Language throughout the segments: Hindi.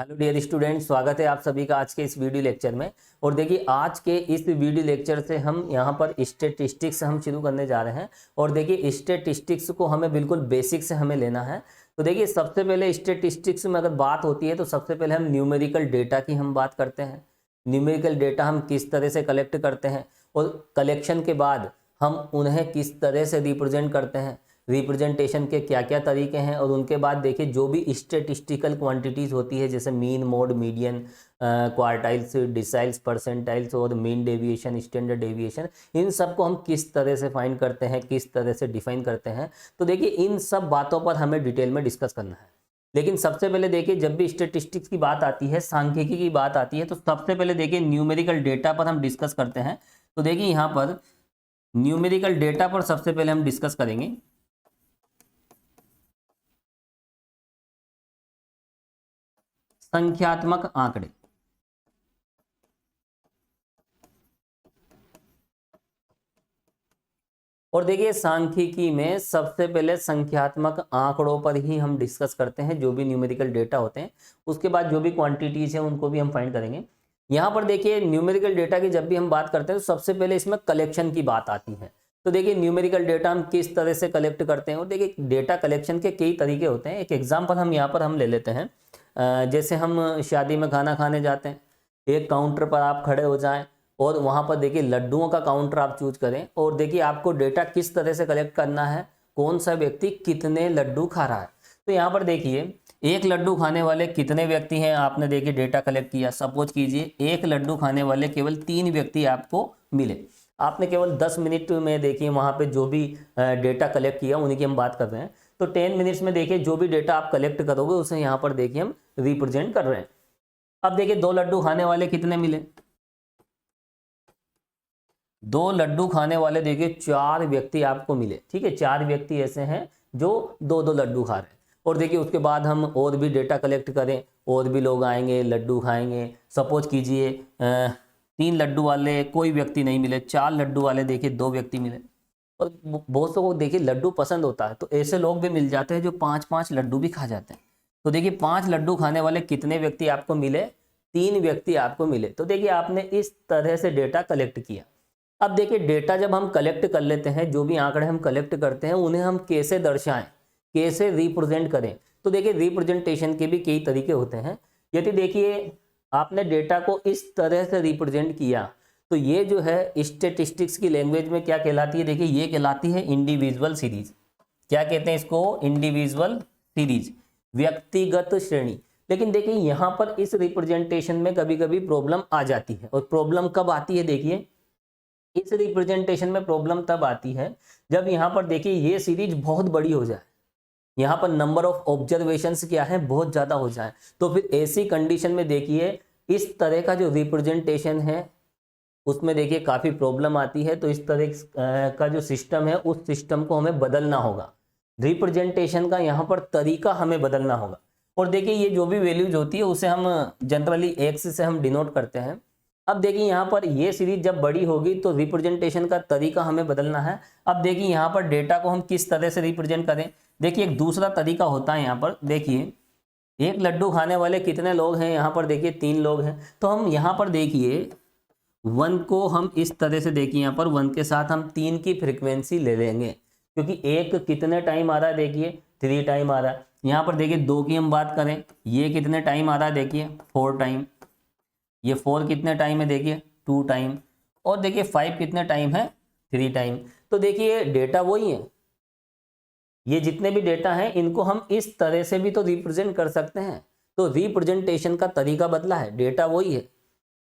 हेलो डियर स्टूडेंट, स्वागत है आप सभी का आज के इस वीडियो लेक्चर में। और देखिए आज के इस वीडियो लेक्चर से हम यहाँ पर स्टैटिस्टिक्स हम शुरू करने जा रहे हैं। और देखिए स्टैटिस्टिक्स को हमें बिल्कुल बेसिक से हमें लेना है। तो देखिए सबसे पहले स्टैटिस्टिक्स में अगर बात होती है तो सबसे पहले हम न्यूमेरिकल डेटा की हम बात करते हैं। न्यूमेरिकल डेटा हम किस तरह से कलेक्ट करते हैं और कलेक्शन के बाद हम उन्हें किस तरह से रिप्रेजेंट करते हैं, रिप्रेजेंटेशन के क्या क्या तरीके हैं। और उनके बाद देखिए जो भी स्टैटिस्टिकल क्वांटिटीज़ होती है जैसे mean, mode, median, quartiles, deciles, percentiles और मीन डेविएशन, स्टैंडर्ड डेविएशन, इन सब को हम किस तरह से फाइंड करते हैं, किस तरह से डिफाइन करते हैं। तो देखिए इन सब बातों पर हमें डिटेल में डिस्कस करना है। लेकिन सबसे पहले देखिए जब भी स्टैटिस्टिक्स की बात आती है, सांख्यिकी की बात आती है, तो सबसे पहले देखिए न्यूमेरिकल डेटा पर हम डिस्कस करते हैं। तो देखिए यहाँ पर न्यूमेरिकल डेटा पर सबसे पहले हम डिस्कस करेंगे संख्यात्मक आंकड़े। और देखिए सांख्यिकी में सबसे पहले संख्यात्मक आंकड़ों पर ही हम डिस्कस करते हैं, जो भी न्यूमेरिकल डेटा होते हैं। उसके बाद जो भी क्वांटिटीज हैं उनको भी हम फाइंड करेंगे। यहाँ पर देखिए न्यूमेरिकल डेटा की जब भी हम बात करते हैं तो सबसे पहले इसमें कलेक्शन की बात आती है। तो देखिए न्यूमेरिकल डेटा हम किस तरह से कलेक्ट करते हैं। और देखिए डेटा कलेक्शन के कई तरीके होते हैं। एक एग्जाम्पल हम यहाँ पर हम ले लेते हैं। जैसे हम शादी में खाना खाने जाते हैं, एक काउंटर पर आप खड़े हो जाएं और वहाँ पर देखिए लड्डुओं का काउंटर आप चूज करें। और देखिए आपको डेटा किस तरह से कलेक्ट करना है, कौन सा व्यक्ति कितने लड्डू खा रहा है। तो यहाँ पर देखिए एक लड्डू खाने वाले कितने व्यक्ति हैं, आपने देखिए डेटा कलेक्ट किया। सपोज कीजिए एक लड्डू खाने वाले केवल 3 व्यक्ति आपको मिले। आपने केवल 10 मिनट में देखिए वहाँ पे जो भी डेटा कलेक्ट किया उन्हीं की हम बात कर रहे हैं। तो 10 मिनट्स में देखिए जो भी डेटा आप कलेक्ट करोगे उसे यहाँ पर देखिए हम रिप्रेजेंट कर रहे हैं। अब देखिए 2 लड्डू खाने वाले कितने मिले। 2 लड्डू खाने वाले देखिए 4 व्यक्ति आपको मिले। ठीक है, 4 व्यक्ति ऐसे हैं जो 2-2 लड्डू खा रहे हैं। और देखिए उसके बाद हम और भी डेटा कलेक्ट करें, और भी लोग आएंगे लड्डू खाएंगे। सपोज कीजिए 3 लड्डू वाले कोई व्यक्ति नहीं मिले, 4 लड्डू वाले देखिए 2 व्यक्ति मिले। और बहुत लोगों को देखिए लड्डू पसंद होता है, तो ऐसे लोग भी मिल जाते हैं जो 5-5 लड्डू भी खा जाते हैं। तो देखिए 5 लड्डू खाने वाले कितने व्यक्ति आपको मिले, 3 व्यक्ति आपको मिले। तो देखिए आपने इस तरह से डेटा कलेक्ट किया। अब देखिए डेटा जब हम कलेक्ट कर लेते हैं, जो भी आंकड़े हम कलेक्ट करते हैं उन्हें हम कैसे दर्शाएं, कैसे रिप्रेजेंट करें। तो देखिए रिप्रेजेंटेशन के भी कई तरीके होते हैं। यदि देखिए आपने डेटा को इस तरह से रिप्रेजेंट किया तो ये जो है स्टैटिस्टिक्स की लैंग्वेज में क्या कहलाती है, देखिए ये कहलाती है इंडिविजुअल सीरीज। क्या कहते हैं इसको? इंडिविजुअल सीरीज, व्यक्तिगत श्रेणी। लेकिन देखिए यहाँ पर इस रिप्रेजेंटेशन में कभी कभी प्रॉब्लम आ जाती है। और प्रॉब्लम कब आती है? देखिए इस रिप्रेजेंटेशन में प्रॉब्लम तब आती है जब यहाँ पर देखिए ये सीरीज बहुत बड़ी हो जाए, यहाँ पर नंबर ऑफ ऑब्जर्वेशंस क्या है बहुत ज़्यादा हो जाए। तो फिर ऐसी कंडीशन में देखिए इस तरह का जो रिप्रेजेंटेशन है उसमें देखिए काफ़ी प्रॉब्लम आती है। तो इस तरह का जो सिस्टम है उस सिस्टम को हमें बदलना होगा। रिप्रेजेंटेशन का यहाँ पर तरीका हमें बदलना होगा। और देखिए ये जो भी वैल्यूज होती है उसे हम जनरली एक्स से हम डिनोट करते हैं। अब देखिए यहाँ पर ये सीरीज जब बड़ी होगी तो रिप्रेजेंटेशन का तरीका हमें बदलना है। अब देखिए यहाँ पर डेटा को हम किस तरह से रिप्रेजेंट करें। देखिए एक दूसरा तरीका होता है। यहाँ पर देखिए एक लड्डू खाने वाले कितने लोग हैं, यहाँ पर देखिए 3 लोग हैं। तो हम यहाँ पर देखिए 1 को हम इस तरह से देखिए यहाँ पर 1 के साथ हम 3 की फ्रीक्वेंसी ले लेंगे, क्योंकि एक कितने टाइम आ रहा है, देखिए 3 टाइम आ रहा है। यहाँ पर देखिए 2 की हम बात करें, ये कितने टाइम आ रहा है, देखिए 4 टाइम। ये 4 कितने टाइम है, देखिए 2 टाइम। और देखिए 5 कितने टाइम है, 3 टाइम। तो देखिए डेटा वही है, ये जितने भी डेटा हैं इनको हम इस तरह से भी तो रिप्रेजेंट कर सकते हैं। तो रिप्रेजेंटेशन का तरीका बदला है, डेटा वही है।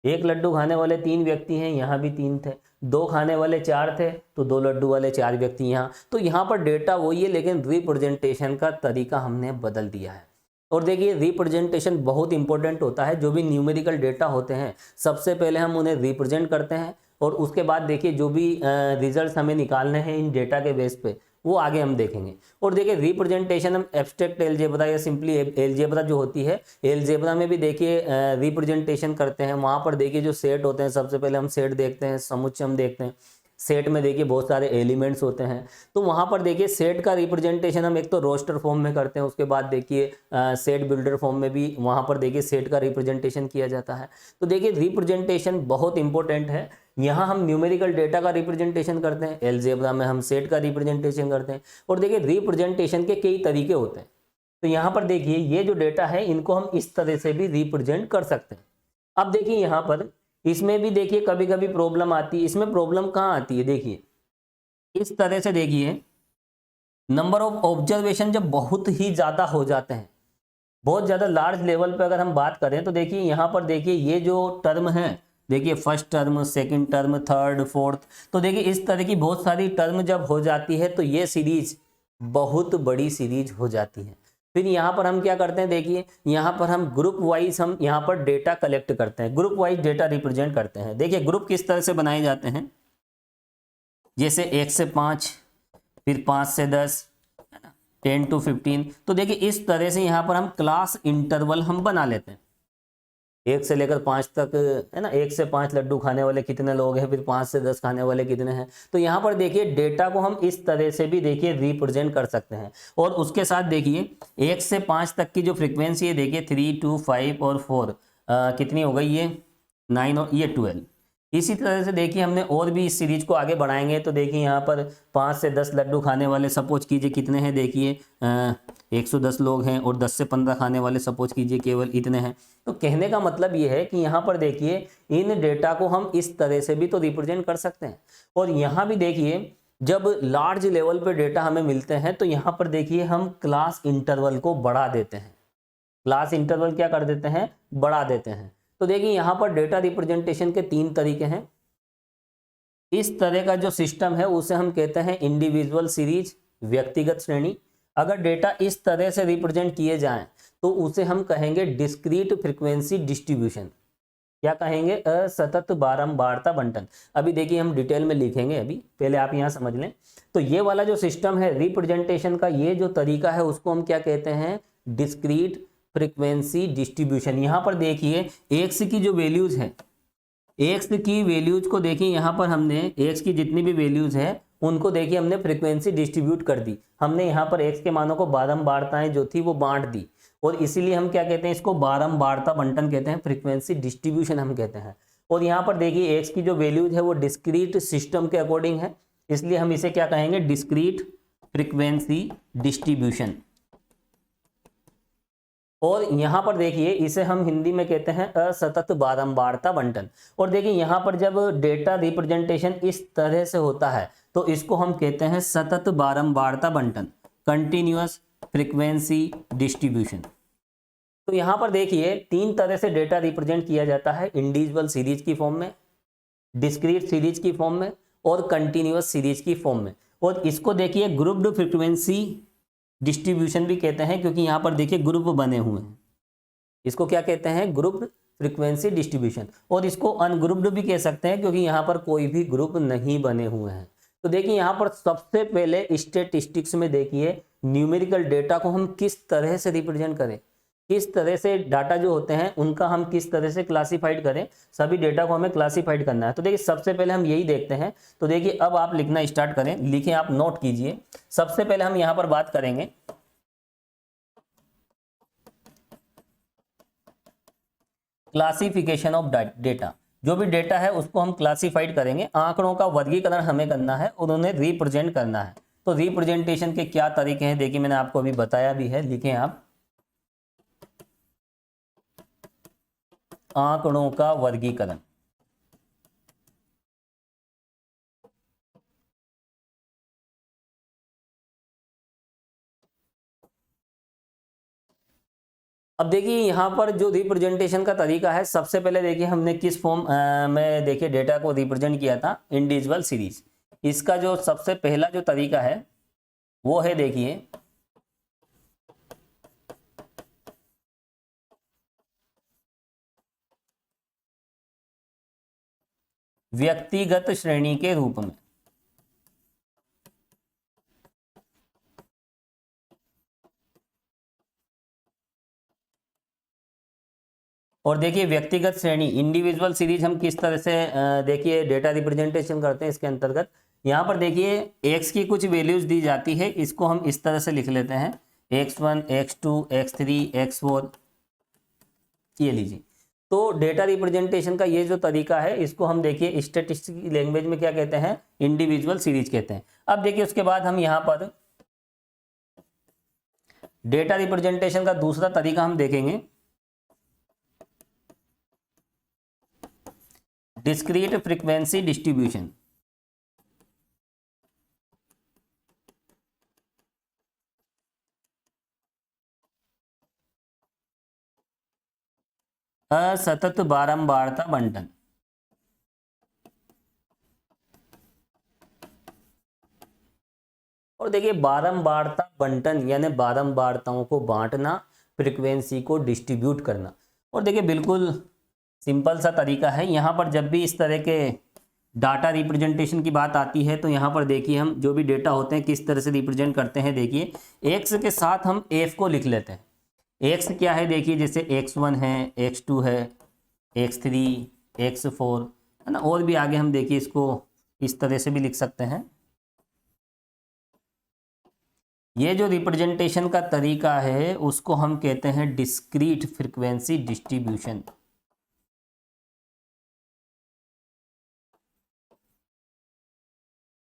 एक लड्डू खाने वाले 3 व्यक्ति हैं, यहाँ भी 3 थे। 2 खाने वाले 4 थे, तो 2 लड्डू वाले 4 व्यक्ति यहाँ। तो यहाँ पर डेटा वही है, लेकिन रिप्रेजेंटेशन का तरीका हमने बदल दिया है। और देखिए रिप्रेजेंटेशन बहुत इंपॉर्टेंट होता है। जो भी न्यूमेरिकल डेटा होते हैं सबसे पहले हम उन्हें रिप्रेजेंट करते हैं, और उसके बाद देखिए जो भी रिजल्ट हमें निकालने हैं इन डेटा के बेस पे वो आगे हम देखेंगे। और देखिए रिप्रेजेंटेशन हम एब्स्ट्रैक्ट एलजेब्रा या सिंपली एलजेब्रा जो होती है, एलजेब्रा में भी देखिए रिप्रेजेंटेशन करते हैं। वहाँ पर देखिए जो सेट होते हैं, सबसे पहले हम सेट देखते हैं, समुच्चय हम देखते हैं। सेट में देखिए बहुत सारे एलिमेंट्स होते हैं, तो वहाँ पर देखिए सेट का रिप्रेजेंटेशन हम एक तो रोस्टर फॉर्म में करते हैं, उसके बाद देखिए सेट बिल्डर फॉर्म में भी वहाँ पर देखिए सेट का रिप्रेजेंटेशन किया जाता है। तो देखिए रिप्रेजेंटेशन बहुत इंपॉर्टेंट है। यहाँ हम न्यूमेरिकल डेटा का रिप्रेजेंटेशन करते हैं, अलजेब्रा में हम सेट का रिप्रेजेंटेशन करते हैं, और देखिए रिप्रेजेंटेशन के कई तरीके होते हैं। तो यहाँ पर देखिए ये जो डेटा है इनको हम इस तरह से भी रिप्रेजेंट कर सकते हैं। अब देखिए यहाँ पर इसमें भी देखिए कभी कभी प्रॉब्लम आती है। इसमें प्रॉब्लम कहाँ आती है, देखिए इस तरह से देखिए नंबर ऑफ ऑब्जर्वेशन जब बहुत ही ज़्यादा हो जाते हैं, बहुत ज़्यादा लार्ज लेवल पे अगर हम बात करें, तो देखिए यहाँ पर देखिए ये जो टर्म है, देखिए first term, second term, third, fourth, तो देखिए इस तरह की बहुत सारी टर्म जब हो जाती है तो ये सीरीज बहुत बड़ी सीरीज हो जाती है। फिर यहाँ पर हम क्या करते हैं, देखिए यहाँ पर हम ग्रुप वाइज हम यहाँ पर डेटा कलेक्ट करते हैं, ग्रुप वाइज डेटा रिप्रेजेंट करते हैं। देखिए ग्रुप किस तरह से बनाए जाते हैं, जैसे 1 से 5, फिर 5 से 10, 10 to 15। तो देखिए इस तरह से यहाँ पर हम क्लास इंटरवल हम बना लेते हैं, 1 से लेकर 5 तक, है ना। 1 से 5 लड्डू खाने वाले कितने लोग हैं, फिर 5 से 10 खाने वाले कितने हैं। तो यहाँ पर देखिए डेटा को हम इस तरह से भी देखिए रिप्रेजेंट कर सकते हैं। और उसके साथ देखिए 1 से 5 तक की जो फ्रीक्वेंसी है, देखिए 3, 2, 5 और 4 कितनी हो गई, ये 9 और ये 12। इसी तरह से देखिए हमने और भी इस सीरीज को आगे बढ़ाएंगे, तो देखिए यहाँ पर 5 से 10 लड्डू खाने वाले सपोज कीजिए कितने हैं, देखिए 110 लोग हैं, और 10 से 15 खाने वाले सपोज कीजिए केवल इतने हैं। तो कहने का मतलब ये है कि यहाँ पर देखिए इन डेटा को हम इस तरह से भी तो रिप्रेजेंट कर सकते हैं। और यहाँ भी देखिए जब लार्ज लेवल पे डेटा हमें मिलते हैं, तो यहाँ पर देखिए हम क्लास इंटरवल को बढ़ा देते हैं, क्लास इंटरवल क्या कर देते हैं, बढ़ा देते हैं। तो देखिए यहाँ पर डेटा रिप्रेजेंटेशन के 3 तरीके हैं। इस तरह का जो सिस्टम है उसे हम कहते हैं इंडिविजुअल सीरीज, व्यक्तिगत श्रेणी। अगर डेटा इस तरह से रिप्रेजेंट किए जाएं तो उसे हम कहेंगे डिस्क्रीट फ्रीक्वेंसी डिस्ट्रीब्यूशन। क्या कहेंगे, असतत बारंबारता बंटन। अभी देखिए हम डिटेल में लिखेंगे, अभी पहले आप यहाँ समझ लें। तो ये वाला जो सिस्टम है रिप्रेजेंटेशन का, ये जो तरीका है उसको हम क्या कहते हैं, डिस्क्रीट फ्रीक्वेंसी डिस्ट्रीब्यूशन। यहाँ पर देखिए एक्स की जो वैल्यूज है, एक्स की वैल्यूज को देखिए यहाँ पर हमने एक्स की जितनी भी वैल्यूज है उनको देखिए हमने फ्रीक्वेंसी डिस्ट्रीब्यूट कर दी। हमने यहाँ पर एक्स के मानों को बारंबारताएं जो थी वो बांट दी, और इसीलिए हम क्या कहते हैं, इसको बारंबारता बंटन कहते हैं, फ्रीक्वेंसी डिस्ट्रीब्यूशन हम कहते हैं। और यहाँ पर देखिए एक्स की जो वैल्यूज है वो डिस्क्रीट सिस्टम के अकॉर्डिंग है, इसलिए हम इसे क्या कहेंगे, डिस्क्रीट फ्रीक्वेंसी डिस्ट्रीब्यूशन। और यहाँ पर देखिए इसे हम हिंदी में कहते हैं असतत बारंबारता बंटन। और देखिए यहाँ पर जब डेटा रिप्रेजेंटेशन इस तरह से होता है तो इसको हम कहते हैं सतत बारंबारता बंटन, कंटिन्यूअस फ्रीक्वेंसी डिस्ट्रीब्यूशन। तो यहाँ पर देखिए 3 तरह से डेटा रिप्रेजेंट किया जाता है, इंडिविजुअल सीरीज की फॉर्म में, डिस्क्रीट सीरीज की फॉर्म में, और कंटिन्यूअस सीरीज की फॉर्म में। और इसको देखिए ग्रुप्ड फ्रीक्वेंसी डिस्ट्रीब्यूशन भी कहते हैं, क्योंकि यहाँ पर देखिए ग्रुप बने हुए हैं। इसको क्या कहते हैं, ग्रुप फ्रीक्वेंसी डिस्ट्रीब्यूशन। और इसको अनग्रुप्ड भी कह सकते हैं, क्योंकि यहाँ पर कोई भी ग्रुप नहीं बने हुए हैं। तो देखिए यहाँ पर सबसे पहले स्टैटिस्टिक्स में देखिए न्यूमेरिकल डेटा को हम किस तरह से रिप्रेजेंट करें, किस तरह से डाटा जो होते हैं उनका हम किस तरह से क्लासिफाइड करें, सभी डेटा को हमें क्लासिफाइड करना है। तो देखिए सबसे पहले हम यही देखते हैं। तो देखिए अब आप लिखना स्टार्ट करें, लिखें, आप नोट कीजिए। सबसे पहले हम यहां पर बात करेंगे क्लासिफिकेशन ऑफ डेटा। जो भी डेटा है उसको हम क्लासिफाइड करेंगे, आंकड़ों का वर्गीकरण हमें करना है और उन्हें रिप्रेजेंट करना है। तो रिप्रेजेंटेशन के क्या तरीके हैं, देखिए मैंने आपको अभी बताया भी है, लिखें आप, आंकड़ों का वर्गीकरण। अब देखिए यहाँ पर जो रिप्रेजेंटेशन का तरीका है, सबसे पहले देखिए हमने किस फॉर्म में देखिए डेटा को रिप्रेजेंट किया था, इंडिविजुअल सीरीज। इसका जो सबसे पहला जो तरीका है वो है देखिए व्यक्तिगत श्रेणी के रूप में। और देखिए व्यक्तिगत श्रेणी इंडिविजुअल सीरीज हम किस तरह से देखिए डेटा रिप्रेजेंटेशन करते हैं इसके अंतर्गत। यहाँ पर देखिए x की कुछ वैल्यूज दी जाती है, इसको हम इस तरह से लिख लेते हैं x1 x2 x3 x4, ये लीजिए। तो डेटा रिप्रेजेंटेशन का ये जो तरीका है इसको हम देखिए स्टैटिस्टिक्स की लैंग्वेज में क्या कहते हैं, इंडिविजुअल सीरीज कहते हैं। अब देखिए उसके बाद हम यहाँ पर डेटा रिप्रेजेंटेशन का दूसरा तरीका हम देखेंगे, डिस्क्रीट फ्रीक्वेंसी डिस्ट्रीब्यूशन। असतत बारंबारता बंटन। और देखिए बारंबारता बंटन यानी बारंबारताओं को बांटना, फ्रीक्वेंसी को डिस्ट्रीब्यूट करना। और देखिए बिल्कुल सिंपल सा तरीका है। यहाँ पर जब भी इस तरह के डाटा रिप्रेजेंटेशन की बात आती है तो यहाँ पर देखिए हम जो भी डेटा होते हैं किस तरह से रिप्रेजेंट करते हैं। देखिए एक्स के साथ हम एफ को लिख लेते हैं। एक्स क्या है देखिए, जैसे x1 है, x2 है, x3 x4 है ना, और भी आगे हम देखिए इसको इस तरह से भी लिख सकते हैं। ये जो रिप्रेजेंटेशन का तरीका है उसको हम कहते हैं डिस्क्रीट फ्रीक्वेंसी डिस्ट्रीब्यूशन।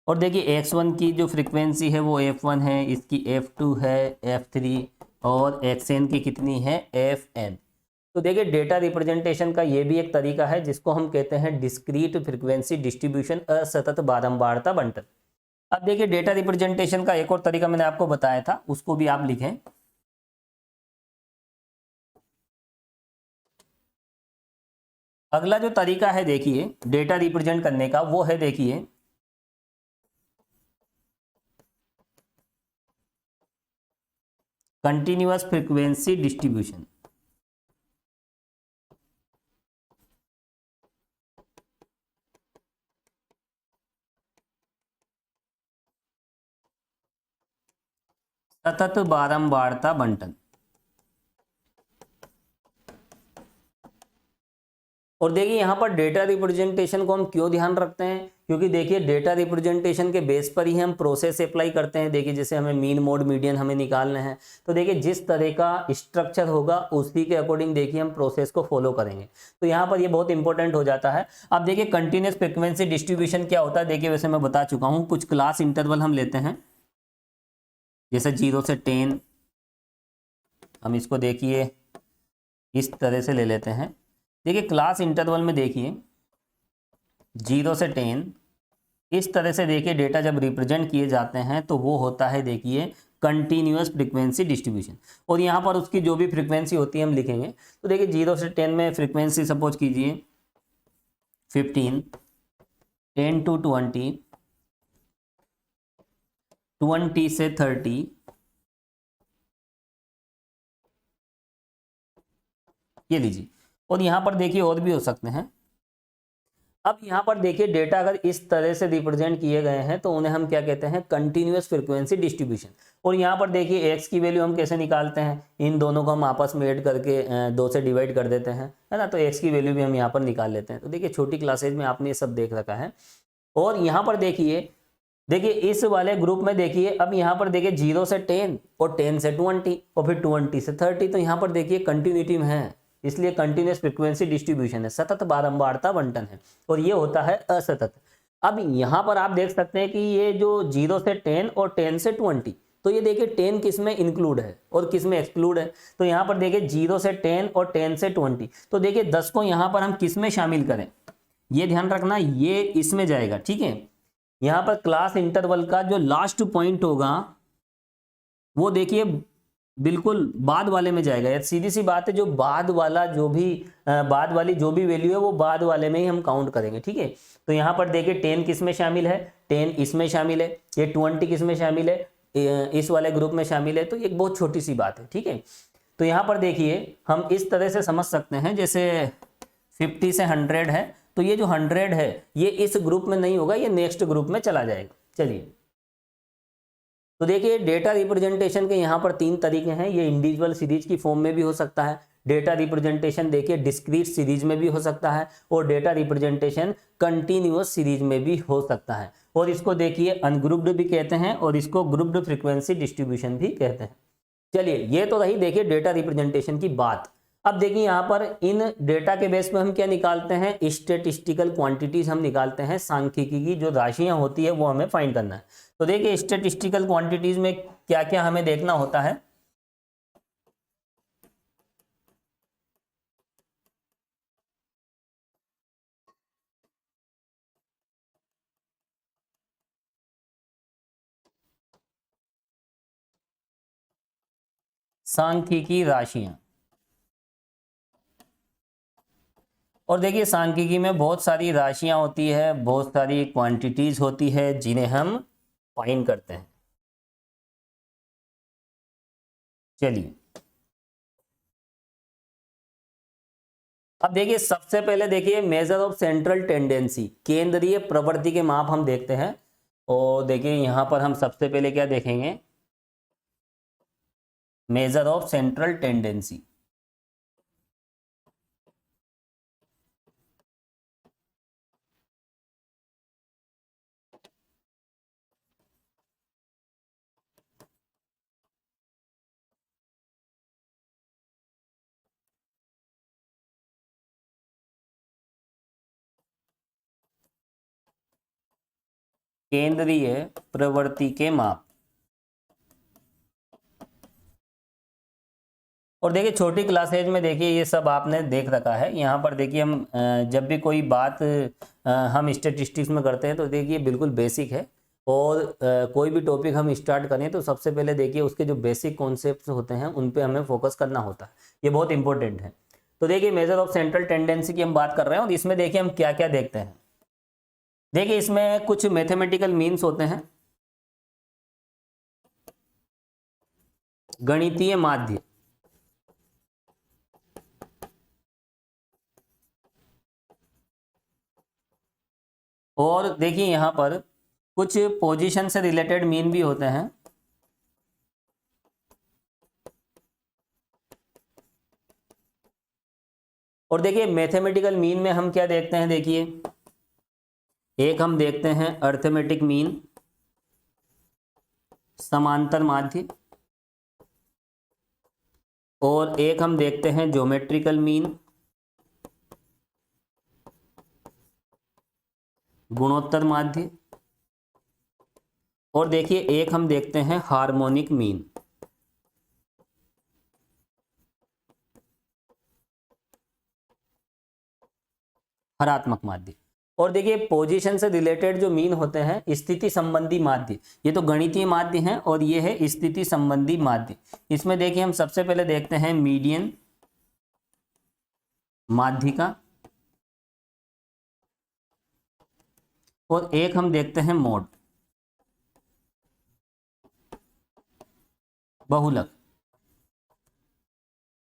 और देखिए x1 की जो फ्रीक्वेंसी है वो f1 है, इसकी f2 है, f3 और xn की कितनी है, fn। तो देखिए डेटा रिप्रेजेंटेशन का ये भी एक तरीका है जिसको हम कहते हैं डिस्क्रीट फ्रीक्वेंसी डिस्ट्रीब्यूशन, असतत बारंबारता बंटन। अब देखिए डेटा रिप्रेजेंटेशन का एक और तरीका मैंने आपको बताया था, उसको भी आप लिखें। अगला जो तरीका है देखिए डेटा रिप्रेजेंट करने का वो है देखिए कंटिन्यूअस फ्रीक्वेंसी डिस्ट्रीब्यूशन। सतत बारंबारता बंटन। और देखिए यहाँ पर डेटा रिप्रेजेंटेशन को हम क्यों ध्यान रखते हैं, क्योंकि देखिए डेटा रिप्रेजेंटेशन के बेस पर ही हम प्रोसेस अप्लाई करते हैं। देखिए जैसे हमें मीन मोड मीडियन हमें निकालना है तो देखिए जिस तरह का स्ट्रक्चर होगा उसी के अकॉर्डिंग देखिए हम प्रोसेस को फॉलो करेंगे। तो यहाँ पर ये बहुत इंपॉर्टेंट हो जाता है। अब देखिए कंटिन्यूअस फ्रीक्वेंसी डिस्ट्रीब्यूशन क्या होता है, देखिए वैसे मैं बता चुका हूँ। कुछ क्लास इंटरवल हम लेते हैं, जैसे 0 से 10, हम इसको देखिए इस तरह से ले लेते हैं। देखिए क्लास इंटरवल में देखिए 0 से 10 इस तरह से देखिए डेटा जब रिप्रेजेंट किए जाते हैं तो वो होता है देखिए कंटिन्यूअस फ्रीक्वेंसी डिस्ट्रीब्यूशन। और यहाँ पर उसकी जो भी फ्रीक्वेंसी होती है हम लिखेंगे। तो देखिए 0 से 10 में फ्रीक्वेंसी सपोज कीजिए 15, 10 to 20, 20 से 30, ये लीजिए। और यहाँ पर देखिए और भी हो सकते हैं। अब यहाँ पर देखिए डेटा अगर इस तरह से रिप्रेजेंट किए गए हैं तो उन्हें हम क्या कहते हैं, कंटिन्यूअस फ्रीक्वेंसी डिस्ट्रीब्यूशन। और यहाँ पर देखिए x की वैल्यू हम कैसे निकालते हैं, इन दोनों को हम आपस में ऐड करके 2 से डिवाइड कर देते हैं, है ना। तो x की वैल्यू भी हम यहाँ पर निकाल लेते हैं। तो देखिए छोटी क्लासेज में आपने ये सब देख रखा है। और यहाँ पर देखिए इस वाले ग्रुप में देखिए, अब यहाँ पर देखिए 0 से 10 और 10 से 20 और फिर 20 से 30, तो यहाँ पर देखिए कंटिन्यूटी में है, इसलिए कंटिन्यूअस फ्रीक्वेंसी डिस्ट्रीब्यूशन है, सतत बारंबारता बंटन है। और ये होता है असतत। अब यहाँ पर आप देख सकते हैं कि ये जो 0 से 10 और 10 से 20, तो ये देखिए 10 किस में इंक्लूड है और किस में एक्सक्लूड है। तो यहाँ पर देखिए 0 से 10 और 10 से 20, तो देखिए 10 को यहाँ पर हम किस में शामिल करें, ये ध्यान रखना, ये इसमें जाएगा, ठीक है। यहाँ पर क्लास इंटरवल का जो लास्ट पॉइंट होगा वो देखिए बिल्कुल बाद वाले में जाएगा। यार सीधी सी बात है, जो बाद वाला जो भी बाद वाली जो भी वैल्यू है वो बाद वाले में ही हम काउंट करेंगे, ठीक है। तो यहाँ पर देखिए 10 किस में शामिल है, 10 इसमें शामिल है, ये 20 किस में शामिल है, इस वाले ग्रुप में शामिल है। तो एक बहुत छोटी सी बात है, ठीक है। तो यहाँ पर देखिए हम इस तरह से समझ सकते हैं, जैसे 50 से 100 है, तो ये जो 100 है ये इस ग्रुप में नहीं होगा, ये नेक्स्ट ग्रुप में चला जाएगा। चलिए, तो तो देखिए डेटा रिप्रेजेंटेशन के यहाँ पर 3 तरीके हैं। ये इंडिविजुअल सीरीज की फॉर्म में भी हो सकता है, डेटा रिप्रेजेंटेशन देखिए डिस्क्रीट सीरीज में भी हो सकता है, और डेटा रिप्रेजेंटेशन कंटिन्यूअस सीरीज में भी हो सकता है। और इसको देखिए अनग्रुप्ड भी कहते हैं और इसको ग्रुप्ड फ्रीक्वेंसी डिस्ट्रीब्यूशन भी कहते हैं। चलिए ये तो रही देखिए डेटा रिप्रेजेंटेशन की बात। अब देखिए यहाँ पर इन डेटा के बेस पे हम क्या निकालते हैं, स्टेटिस्टिकल क्वांटिटीज हम निकालते हैं। सांख्यिकी की जो राशियां होती है वो हमें फाइंड करना है। तो देखिए स्टेटिस्टिकल क्वांटिटीज में क्या क्या हमें देखना होता है। सांख्यिकी राशियां, और देखिए सांख्यिकी में बहुत सारी राशियां होती है, बहुत सारी क्वांटिटीज होती है जिन्हें हम फाइंड करते हैं। चलिए अब देखिए सबसे पहले देखिए मेजर ऑफ सेंट्रल टेंडेंसी, केंद्रीय प्रवृत्ति के माप हम देखते हैं। और देखिए यहां पर हम सबसे पहले क्या देखेंगे, मेजर ऑफ सेंट्रल टेंडेंसी। केंद्रीय प्रवृत्ति के माप। और देखिए छोटी क्लासेज में देखिए ये सब आपने देख रखा है। यहाँ पर देखिए हम जब भी कोई बात हम स्टैटिस्टिक्स में करते हैं तो देखिए बिल्कुल बेसिक है। और कोई भी टॉपिक हम स्टार्ट करें तो सबसे पहले देखिए उसके जो बेसिक कॉन्सेप्ट्स होते हैं उन पे हमें फोकस करना होता है, ये बहुत इंपॉर्टेंट है। तो देखिए मेजर ऑफ सेंट्रल टेंडेंसी की हम बात कर रहे हैं और इसमें देखिए हम क्या क्या देखते हैं। देखिए इसमें कुछ मैथमेटिकल मीन्स होते हैं, गणितीय माध्य, और देखिए यहां पर कुछ पोजीशन से रिलेटेड मीन भी होते हैं। और देखिए मैथमेटिकल मीन में हम क्या देखते हैं, देखिए एक हम देखते हैं अर्थमेटिक मीन, समांतर माध्य, और एक हम देखते हैं ज्योमेट्रिकल मीन, गुणोत्तर माध्य, और देखिए एक हम देखते हैं हार्मोनिक मीन। हरात्मक माध्य। और देखिए पोजीशन से रिलेटेड जो मीन होते हैं, स्थिति संबंधी माध्य, ये तो गणितीय माध्य हैं, और ये है स्थिति संबंधी माध्य। इसमें देखिए हम सबसे पहले देखते हैं मीडियन माध्यिका, और एक हम देखते हैं मोड, बहुलक।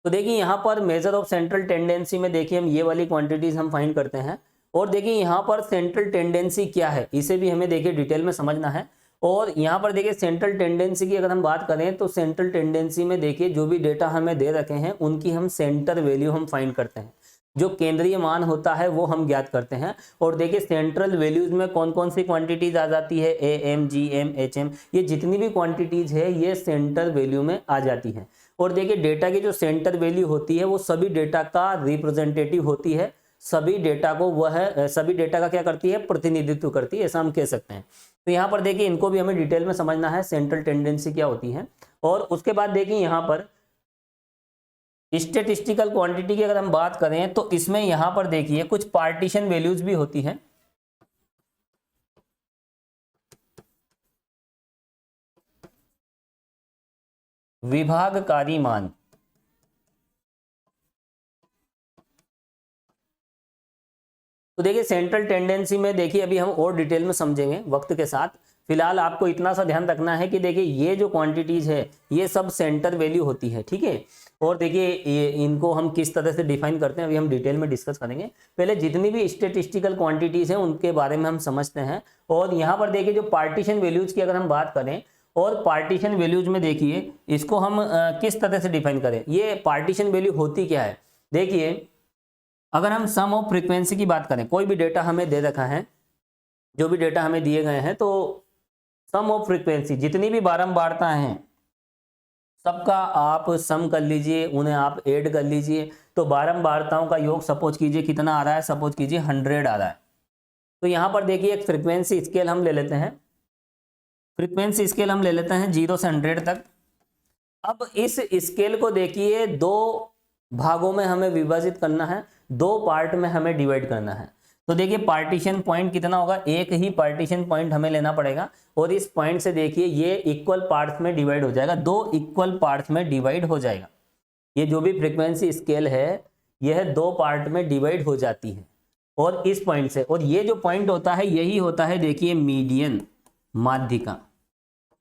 तो देखिए यहाँ पर मेजर ऑफ सेंट्रल टेंडेंसी में देखिए हम ये वाली क्वांटिटीज हम फाइंड करते हैं। और देखिए यहाँ पर सेंट्रल टेंडेंसी क्या है इसे भी हमें देखिए डिटेल में समझना है। और यहाँ पर देखिए सेंट्रल टेंडेंसी की अगर हम बात करें तो सेंट्रल टेंडेंसी में देखिए जो भी डेटा हमें दे रखे हैं उनकी हम सेंटर वैल्यू हम फाइंड करते हैं, जो केंद्रीय मान होता है वो हम ज्ञात करते हैं। और देखिए सेंट्रल वैल्यूज में कौन कौन सी क्वांटिटीज आ जाती है, AM, GM, HM, ये जितनी भी क्वांटिटीज है ये सेंटर वैल्यू में आ जाती है। और देखिए डेटा की जो सेंटर वैल्यू होती है वो सभी डेटा का रिप्रेजेंटेटिव होती है, सभी डेटा को वह सभी डेटा का क्या करती है, प्रतिनिधित्व करती है, ऐसा हम कह सकते हैं। तो यहाँ पर देखिए इनको भी हमें डिटेल में समझना है, सेंट्रल टेंडेंसी क्या होती है। और उसके बाद देखिए यहाँ पर स्टेटिस्टिकल क्वांटिटी की अगर हम बात करें तो इसमें यहां पर देखिए कुछ पार्टीशन वैल्यूज भी होती हैं। विभागकारी मान, तो देखिए सेंट्रल टेंडेंसी में देखिए अभी हम और डिटेल में समझेंगे वक्त के साथ। फिलहाल आपको इतना सा ध्यान रखना है कि देखिए ये जो क्वांटिटीज है ये सब सेंटर वैल्यू होती है, ठीक है। और देखिए इनको हम किस तरह से डिफाइन करते हैं अभी हम डिटेल में डिस्कस करेंगे। पहले जितनी भी स्टेटिस्टिकल क्वांटिटीज हैं उनके बारे में हम समझते हैं। और यहाँ पर देखिए जो पार्टीशन वैल्यूज की अगर हम बात करें और पार्टीशन वैल्यूज में देखिए इसको हम किस तरह से डिफाइन करें। ये पार्टीशन वैल्यू होती क्या है, देखिए अगर हम सम ऑफ फ्रीक्वेंसी की बात करें, कोई भी डेटा हमें दे रखा है, जो भी डेटा हमें दिए गए हैं, तो सम ऑफ फ्रीक्वेंसी जितनी भी बारंबारता हैं सबका आप सम कर लीजिए, उन्हें आप ऐड कर लीजिए। तो बारंबारताओं का योग सपोज कीजिए कितना आ रहा है, सपोज कीजिए 100 आ रहा है। तो यहाँ पर देखिए एक फ्रीक्वेंसी स्केल हम ले लेते हैं, फ्रीक्वेंसी स्केल हम ले लेते हैं 0 से 100 तक। अब इस स्केल को देखिए दो भागों में हमें विभाजित करना है, दो पार्ट में हमें डिवाइड करना है। तो देखिए पार्टीशन पॉइंट कितना होगा, एक ही पार्टीशन पॉइंट हमें लेना पड़ेगा और इस पॉइंट से देखिए ये इक्वल पार्ट्स में डिवाइड हो जाएगा, दो इक्वल पार्ट्स में डिवाइड हो जाएगा। ये जो भी फ्रीक्वेंसी स्केल है यह दो पार्ट में डिवाइड हो जाती है और इस पॉइंट से, और ये जो पॉइंट होता है यही होता है देखिए मीडियन, माध्यिका।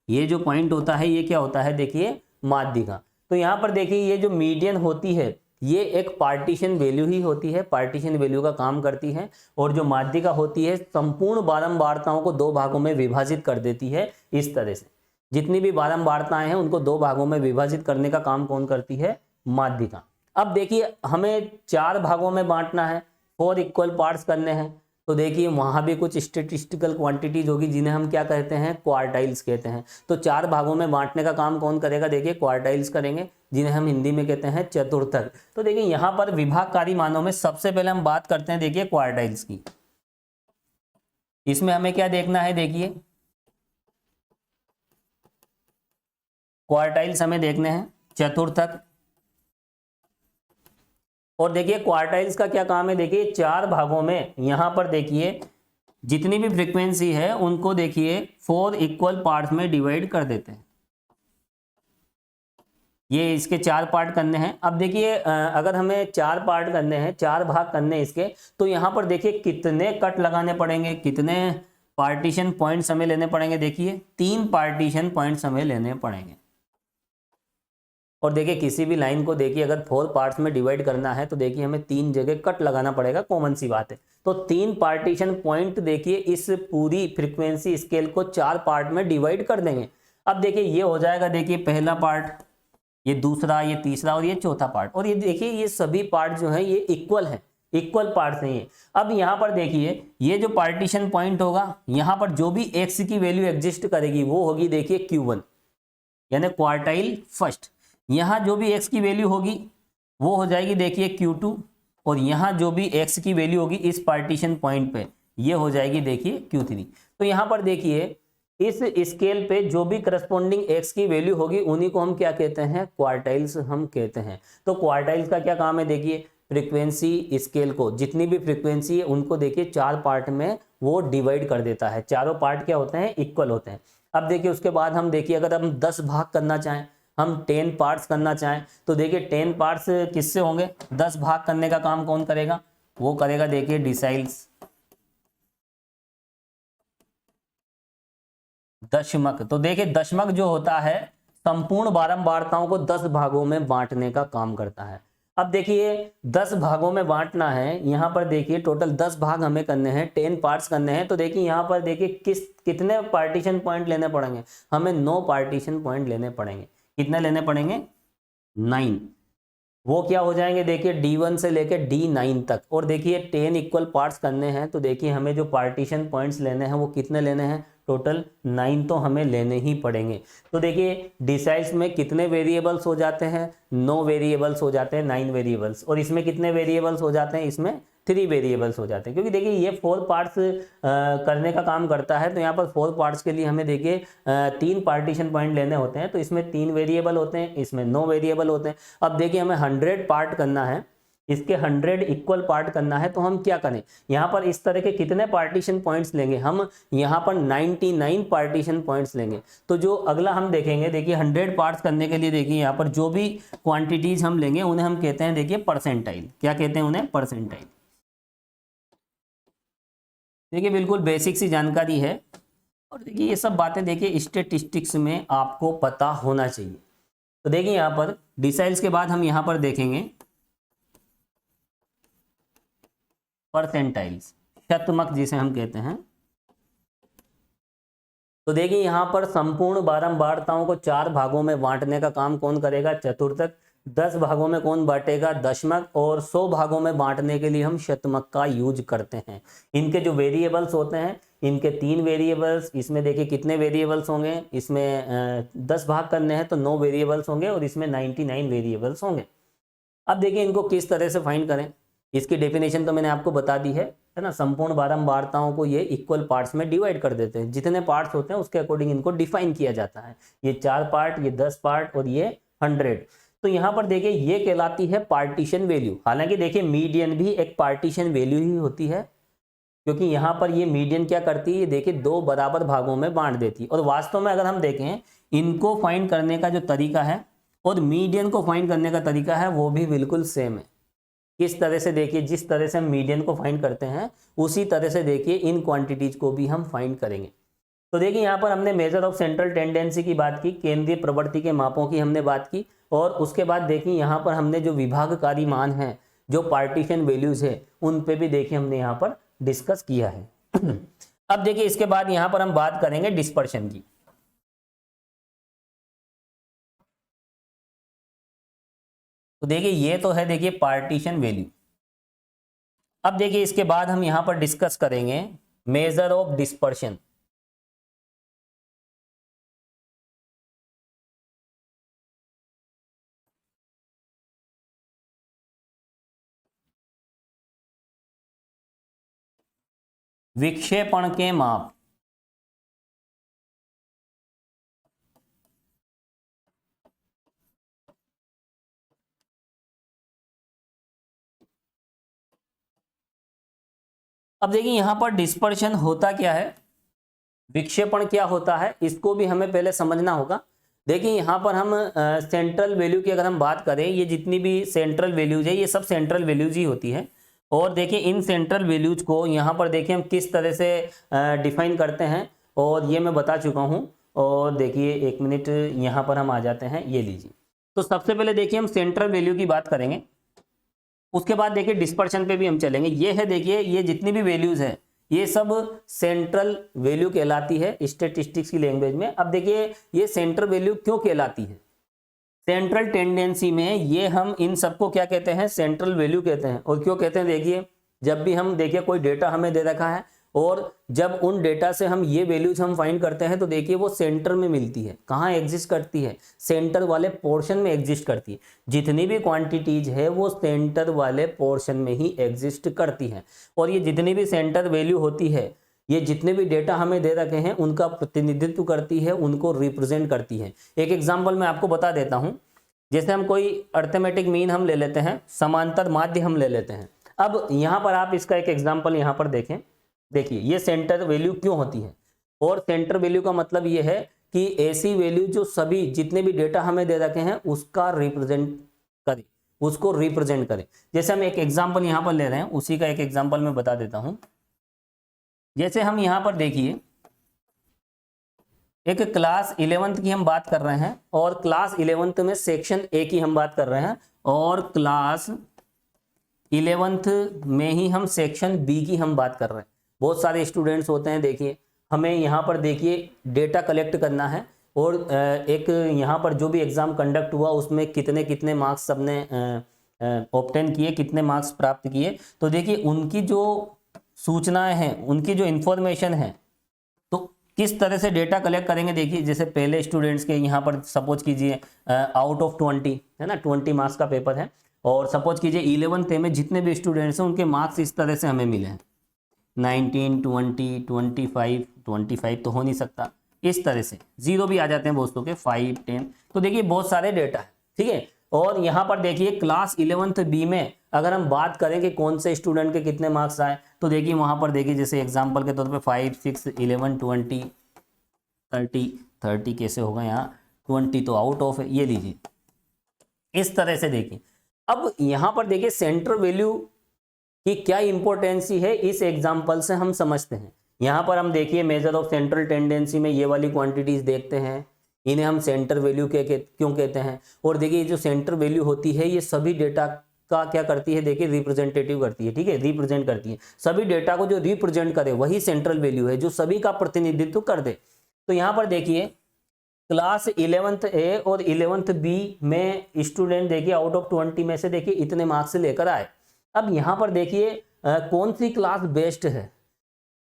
ये जो पॉइंट होता है ये क्या होता है, देखिए माध्यिका। तो यहाँ पर देखिए ये जो मीडियन होती है ये एक पार्टीशन वैल्यू ही होती है, पार्टीशन वैल्यू का काम करती है। और जो माध्यिका होती है संपूर्ण बारंबारताओं को दो भागों में विभाजित कर देती है। इस तरह से जितनी भी बारंबारताएं हैं उनको दो भागों में विभाजित करने का काम कौन करती है, माध्यिका। अब देखिए हमें 4 भागों में बांटना है, 4 इक्वल पार्ट्स करने हैं। तो देखिए वहाँ भी कुछ स्टेटिस्टिकल क्वांटिटीज होगी जिन्हें हम क्या कहते हैं, क्वार्टाइल्स कहते हैं। तो 4 भागों में बांटने का काम कौन करेगा, देखिए क्वार्टाइल्स करेंगे, जिन्हें हम हिंदी में कहते हैं चतुर्थक। तो देखिए यहाँ पर विभागकारी मानों में सबसे पहले हम बात करते हैं देखिए क्वार्टाइल्स की। इसमें हमें क्या देखना है, देखिए क्वार्टाइल्स हमें देखने हैं चतुर्थक। और देखिए क्वार्टाइल्स का क्या काम है, देखिए 4 भागों में यहाँ पर देखिए जितनी भी फ्रीक्वेंसी है उनको देखिए 4 इक्वल पार्ट्स में डिवाइड कर देते हैं। ये इसके 4 पार्ट करने हैं। अब देखिए अगर हमें 4 पार्ट करने हैं, 4 भाग करने हैं इसके, तो यहाँ पर देखिए कितने कट लगाने पड़ेंगे, कितने पार्टीशन पॉइंट्स हमें लेने पड़ेंगे, देखिए 3 पार्टीशन पॉइंट्स हमें लेने पड़ेंगे। और देखिए किसी भी लाइन को देखिए अगर 4 पार्ट्स में डिवाइड करना है तो देखिए हमें 3 जगह कट लगाना पड़ेगा, कॉमन सी बात है। तो 3 पार्टीशन पॉइंट देखिए इस पूरी फ्रीक्वेंसी स्केल को 4 पार्ट में डिवाइड कर देंगे। अब देखिए ये हो जाएगा देखिए पहला पार्ट, ये दूसरा, ये तीसरा और ये चौथा पार्ट। और ये देखिए ये सभी पार्ट जो है ये इक्वल है, इक्वल पार्ट्स हैं ये। अब यहाँ पर देखिए ये जो पार्टीशन पॉइंट होगा यहाँ पर जो भी x की वैल्यू एग्जिस्ट करेगी वो होगी देखिए Q1 यानी क्वार्टाइल फर्स्ट। यहाँ जो भी x की वैल्यू होगी वो हो जाएगी देखिए Q2 और यहाँ जो भी x की वैल्यू होगी इस पार्टीशन पॉइंट पे ये हो जाएगी देखिए Q3। तो यहाँ पर देखिए इस स्केल पे जो भी करस्पॉन्डिंग x की वैल्यू होगी उन्हीं को हम क्या कहते हैं, क्वार्टाइल्स हम कहते हैं। तो क्वार्टाइल्स का क्या काम है, देखिए फ्रीक्वेंसी स्केल को जितनी भी फ्रीक्वेंसी है उनको देखिए 4 पार्ट में वो डिवाइड कर देता है। चारों पार्ट क्या होते हैं, इक्वल होते हैं। अब देखिए उसके बाद हम देखिए अगर हम 10 भाग करना चाहें, हम 10 पार्ट्स करना चाहें तो देखिए 10 पार्ट्स किससे होंगे, 10 भाग करने का काम कौन करेगा, वो करेगा देखिए डिसाइल्स, दशमक। तो देखिए दशमक जो होता है संपूर्ण बारंबारताओं को 10 भागों में बांटने का काम करता है। अब देखिए 10 भागों में बांटना है, यहाँ पर देखिए टोटल 10 भाग हमें करने हैं, 10 पार्ट्स करने हैं। तो देखिए यहाँ पर देखिए कितने पार्टीशन पॉइंट लेने पड़ेंगे, हमें 9 पार्टीशन पॉइंट लेने पड़ेंगे। कितने लेने पड़ेंगे, 9। वो क्या हो जाएंगे देखिए D1 से लेके D9 तक। और देखिए 10 इक्वल पार्ट्स करने हैं तो देखिए हमें जो पार्टीशन पॉइंट्स लेने हैं वो कितने लेने हैं, टोटल 9 तो हमें लेने ही पड़ेंगे। तो देखिए डिसाइल्स में कितने वेरिएबल्स हो जाते हैं, 9 वेरिएबल्स हो जाते हैं, 9 वेरिएबल्स। और इसमें कितने वेरिएबल्स हो जाते हैं, इसमें 3 वेरिएबल्स हो जाते हैं। क्योंकि देखिए ये 4 पार्ट्स करने का काम करता है तो यहाँ पर 4 पार्ट्स के लिए हमें देखिए 3 पार्टीशन पॉइंट लेने होते हैं। तो इसमें 3 वेरिएबल होते हैं, इसमें 9 वेरिएबल होते हैं। अब देखिए हमें 100 पार्ट करना है, इसके 100 इक्वल पार्ट करना है। तो हम क्या करें, यहाँ पर इस तरह के कितने पार्टीशन पॉइंट्स लेंगे, हम यहाँ पर 99 पार्टीशन पॉइंट्स लेंगे। तो जो अगला हम देखेंगे देखिए 100 पार्ट्स करने के लिए देखिए यहाँ पर जो भी क्वांटिटीज हम लेंगे उन्हें हम कहते हैं देखिए परसेंटाइल। क्या कहते हैं उन्हें, परसेंटाइल। देखिए बिल्कुल बेसिक सी जानकारी है। और देखिए ये सब बातें देखिए स्टेटिस्टिक्स में आपको पता होना चाहिए। तो देखिए यहाँ पर डिसाइल्स के बाद हम यहाँ पर देखेंगे परसेंटाइल्स, शतमक जिसे हम कहते हैं। तो देखिए यहाँ पर संपूर्ण बारंबारताओं को 4 भागों में बांटने का काम कौन करेगा, चतुर्थक। 10 भागों में कौन बांटेगा, दशमक। और 100 भागों में बांटने के लिए हम शतमक का यूज करते हैं। इनके जो वेरिएबल्स होते हैं, इनके 3 वेरिएबल्स, इसमें देखिए कितने वेरिएबल्स होंगे, इसमें 10 भाग करने हैं तो 9 वेरिएबल्स होंगे और इसमें 99 वेरिएबल्स होंगे। अब देखिए इनको किस तरह से फाइंड करें, इसकी डेफिनेशन तो मैंने आपको बता दी है ना। संपूर्ण बारंबारताओं को ये इक्वल पार्ट्स में डिवाइड कर देते हैं, जितने पार्ट्स होते हैं उसके अकॉर्डिंग इनको डिफाइन किया जाता है। ये 4 पार्ट, ये 10 पार्ट और ये 100। तो यहाँ पर देखिए ये कहलाती है पार्टीशन वैल्यू। हालांकि देखिए मीडियन भी एक पार्टीशन वैल्यू ही होती है, क्योंकि यहाँ पर ये मीडियन क्या करती है, देखिए 2 बराबर भागों में बांट देती है। और वास्तव में अगर हम देखें इनको फाइंड करने का जो तरीका है और मीडियन को फाइंड करने का तरीका है वो भी बिल्कुल सेम है। किस तरह से, देखिए जिस तरह से हम मीडियन को फाइंड करते हैं उसी तरह से देखिए इन क्वांटिटीज को भी हम फाइंड करेंगे। तो देखिए यहाँ पर हमने मेजर ऑफ सेंट्रल टेंडेंसी की बात की, केंद्रीय प्रवृत्ति के मापों की हमने बात की, और उसके बाद देखिए यहाँ पर हमने जो विभागकारी मान है, जो पार्टीशन वैल्यूज है, उन पे भी देखिए हमने यहाँ पर डिस्कस किया है। अब देखिए इसके बाद यहाँ पर हम बात करेंगे डिस्पर्शन की। तो देखिए ये तो है देखिए पार्टीशन वैल्यू। अब देखिए इसके बाद हम यहां पर डिस्कस करेंगे मेजर ऑफ डिस्पर्शन। विक्षेपण के माप। अब देखिए यहां पर डिस्पर्शन होता क्या है, विक्षेपण क्या होता है, इसको भी हमें पहले समझना होगा। देखिए यहाँ पर हम सेंट्रल वैल्यू की अगर हम बात करें, ये जितनी भी सेंट्रल वैल्यूज है ये सब सेंट्रल वैल्यूज ही होती है। और देखिए इन सेंट्रल वैल्यूज को यहाँ पर देखिए हम किस तरह से डिफाइन करते हैं, और ये मैं बता चुका हूँ। और देखिए 1 मिनट, यहाँ पर हम आ जाते हैं, ये लीजिए। तो सबसे पहले देखिए हम सेंट्रल वैल्यू की बात करेंगे, उसके बाद देखिए डिस्पर्शन पे भी हम चलेंगे। ये है देखिए ये जितनी भी वैल्यूज है ये सब सेंट्रल वैल्यू कहलाती है स्टैटिस्टिक्स की लैंग्वेज में। अब देखिए ये सेंट्रल वैल्यू क्यों कहलाती है, सेंट्रल टेंडेंसी में ये हम इन सबको क्या कहते हैं, सेंट्रल वैल्यू कहते हैं। और क्यों कहते हैं, देखिए जब भी हम देखिए कोई डेटा हमें दे रखा है और जब उन डेटा से हम ये वैल्यूज हम फाइंड करते हैं तो देखिए वो सेंटर में मिलती है। कहाँ एग्जिस्ट करती है, सेंटर वाले पोर्शन में एग्जिस्ट करती है। जितनी भी क्वांटिटीज है वो सेंटर वाले पोर्शन में ही एग्जिस्ट करती है। और ये जितनी भी सेंटर वैल्यू होती है, ये जितने भी डेटा हमें दे रखे हैं उनका प्रतिनिधित्व करती है, उनको रिप्रेजेंट करती है। एक एग्जाम्पल मैं आपको बता देता हूँ। जैसे हम कोई अर्थमेटिक मीन हम ले लेते हैं, समांतर माध्य हम ले लेते हैं। अब यहाँ पर आप इसका एक एग्जाम्पल यहाँ पर देखें। देखिए ये सेंटर वैल्यू क्यों होती है, और सेंटर वैल्यू का मतलब ये है कि ऐसी वैल्यू जो सभी जितने भी डेटा हमें दे रखे हैं उसका रिप्रेजेंट करे, उसको रिप्रेजेंट करे। जैसे हम एक एग्जाम्पल यहाँ पर ले रहे हैं, उसी का एक एग्जाम्पल मैं बता देता हूँ। जैसे हम यहाँ पर देखिए एक क्लास 11th की हम बात कर रहे हैं, और क्लास 11th में सेक्शन ए की हम बात कर रहे हैं, और क्लास 11th में ही हम सेक्शन बी की हम बात कर रहे हैं। बहुत सारे स्टूडेंट्स होते हैं, देखिए हमें यहाँ पर देखिए डेटा कलेक्ट करना है, और एक यहाँ पर जो भी एग्ज़ाम कंडक्ट हुआ उसमें कितने कितने मार्क्स सबने ऑब्टेन किए, कितने मार्क्स प्राप्त किए। तो देखिए उनकी जो सूचनाएं हैं, उनकी जो इन्फॉर्मेशन है, तो किस तरह से डेटा कलेक्ट करेंगे। देखिए जैसे पहले स्टूडेंट्स के यहाँ पर सपोज कीजिए आउट ऑफ 20 है ना, 20 मार्क्स का पेपर है, और सपोज कीजिए 11th में जितने भी स्टूडेंट्स हैं उनके मार्क्स इस तरह से हमें मिले हैं 19, 20, 25 तो हो नहीं सकता, इस तरह से 0 भी आ जाते हैं दोस्तों के, 5, 10। तो देखिए बहुत सारे डेटा है, ठीक है। और यहाँ पर देखिए क्लास 11th बी में अगर हम बात करें कि कौन से स्टूडेंट के कितने मार्क्स आए, तो देखिए वहाँ पर देखिए जैसे एग्जाम्पल के तौर पे 5, 6, 11, 20, 30 कैसे होगा, यहाँ 20 तो आउट ऑफ है, ये लीजिए इस तरह से। देखिए अब यहाँ पर देखिए सेंट्रल वैल्यू की क्या इंपॉर्टेंसी है, इस एग्जाम्पल से हम समझते हैं। यहाँ पर हम देखिए मेजर ऑफ सेंट्रल टेंडेंसी में ये वाली क्वांटिटीज देखते हैं, इन्हें हम सेंटर वैल्यू क्यों कहते हैं। और देखिए जो सेंटर वैल्यू होती है ये सभी डेटा का क्या करती है, देखिए रिप्रेजेंटेटिव करती है, ठीक है, रिप्रेजेंट करती है। सभी डेटा को जो रिप्रेजेंट करे वही सेंट्रल वैल्यू है, जो सभी का प्रतिनिधित्व कर दे। तो यहाँ पर देखिए क्लास 11th ए और 11th बी में स्टूडेंट देखिए आउट ऑफ 20 में से देखिए इतने मार्क्स लेकर आए। अब यहाँ पर देखिए कौन सी क्लास बेस्ट है,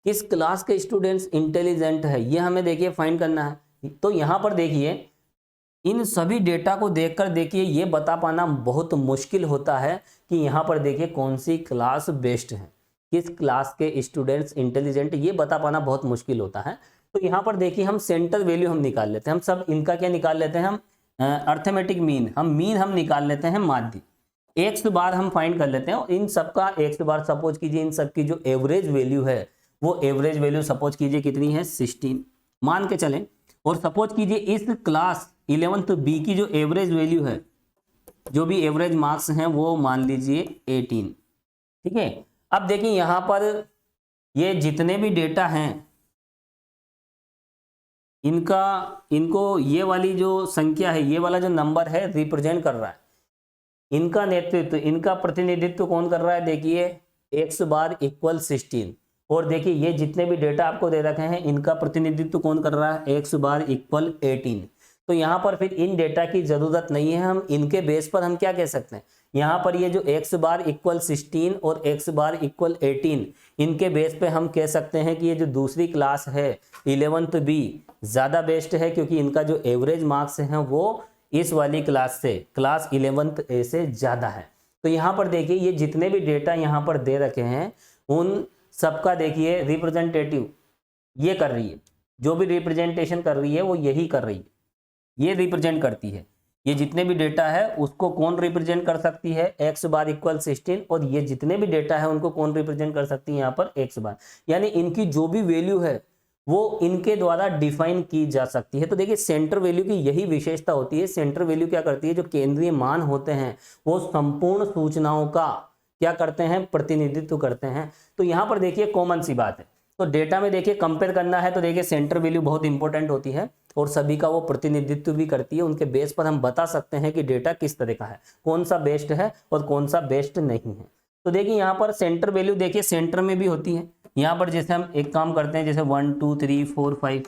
किस क्लास के स्टूडेंट्स इंटेलिजेंट है, ये हमें देखिए फाइंड करना है। तो यहाँ पर देखिए इन सभी डेटा को देखकर देखिए ये बता पाना बहुत मुश्किल होता है कि यहाँ पर देखिए कौन सी क्लास बेस्ट है, किस क्लास के स्टूडेंट्स इंटेलिजेंट, ये बता पाना बहुत मुश्किल होता है। तो यहाँ पर देखिए हम सेंटर वैल्यू हम निकाल लेते हैं, हम सब इनका क्या निकाल लेते हैं, हम अर्थमेटिक मीन, हम निकाल लेते हैं माध्य, एक्स बार हम फाइंड कर लेते हैं और इन सबका एक्स बार सपोज कीजिए इन सबकी जो एवरेज वैल्यू है वो एवरेज वैल्यू सपोज कीजिए कितनी है 16 मान के चलें, और सपोज कीजिए इस क्लास 11th बी की जो एवरेज वैल्यू है, जो भी एवरेज मार्क्स हैं वो मान लीजिए 18। ठीक है, अब देखिए यहाँ पर ये जितने भी डेटा हैं इनको ये वाली जो संख्या है, ये वाला जो नंबर है रिप्रेजेंट कर रहा है, इनका नेतृत्व, इनका प्रतिनिधित्व कौन कर रहा है, देखिए एक्स बार इक्वल 16। और देखिए ये जितने भी डेटा आपको दे रखे हैं इनका प्रतिनिधित्व कौन कर रहा है, एक्स बार इक्वल 18। तो यहाँ पर फिर इन डेटा की जरूरत नहीं है, हम इनके बेस पर हम क्या कह सकते हैं, यहाँ पर ये जो एक्स बार इक्वल 16 और एक्स बार इक्वल 18 इनके बेस पे हम कह सकते हैं कि ये जो दूसरी क्लास है 11th बी ज़्यादा बेस्ट है, क्योंकि इनका जो एवरेज मार्क्स हैं वो इस वाली क्लास से, क्लास 11th ए से ज़्यादा है। तो यहाँ पर देखिए ये जितने भी डेटा यहाँ पर दे रखे हैं उन सबका देखिए रिप्रेजेंटेटिव ये कर रही है, जो भी रिप्रेजेंटेशन कर रही है वो यही कर रही है, ये रिप्रेजेंट करती है। ये जितने भी डेटा है उसको कौन रिप्रेजेंट कर सकती है, एक्स बार इक्वल 16, और ये जितने भी डेटा है उनको कौन रिप्रेजेंट कर सकती है यहाँ पर एक्स बार, यानी इनकी जो भी वैल्यू है वो इनके द्वारा डिफाइन की जा सकती है। तो देखिए सेंटर वैल्यू की यही विशेषता होती है, सेंटर वैल्यू क्या करती है, जो केंद्रीय मान होते हैं वो संपूर्ण सूचनाओं का क्या करते हैं, प्रतिनिधित्व करते हैं। तो यहाँ पर देखिए कॉमन सी बात है, तो डेटा में देखिए कंपेयर करना है तो देखिए सेंटर वैल्यू बहुत इंपॉर्टेंट होती है और सभी का वो प्रतिनिधित्व भी करती है, उनके बेस पर हम बता सकते हैं कि डेटा किस तरह का है, कौन सा बेस्ट है और कौन सा बेस्ट नहीं है। तो देखिए यहाँ पर सेंटर वैल्यू देखिए सेंटर में भी होती है, यहाँ पर जैसे हम एक काम करते हैं जैसे 1 2 3 4 5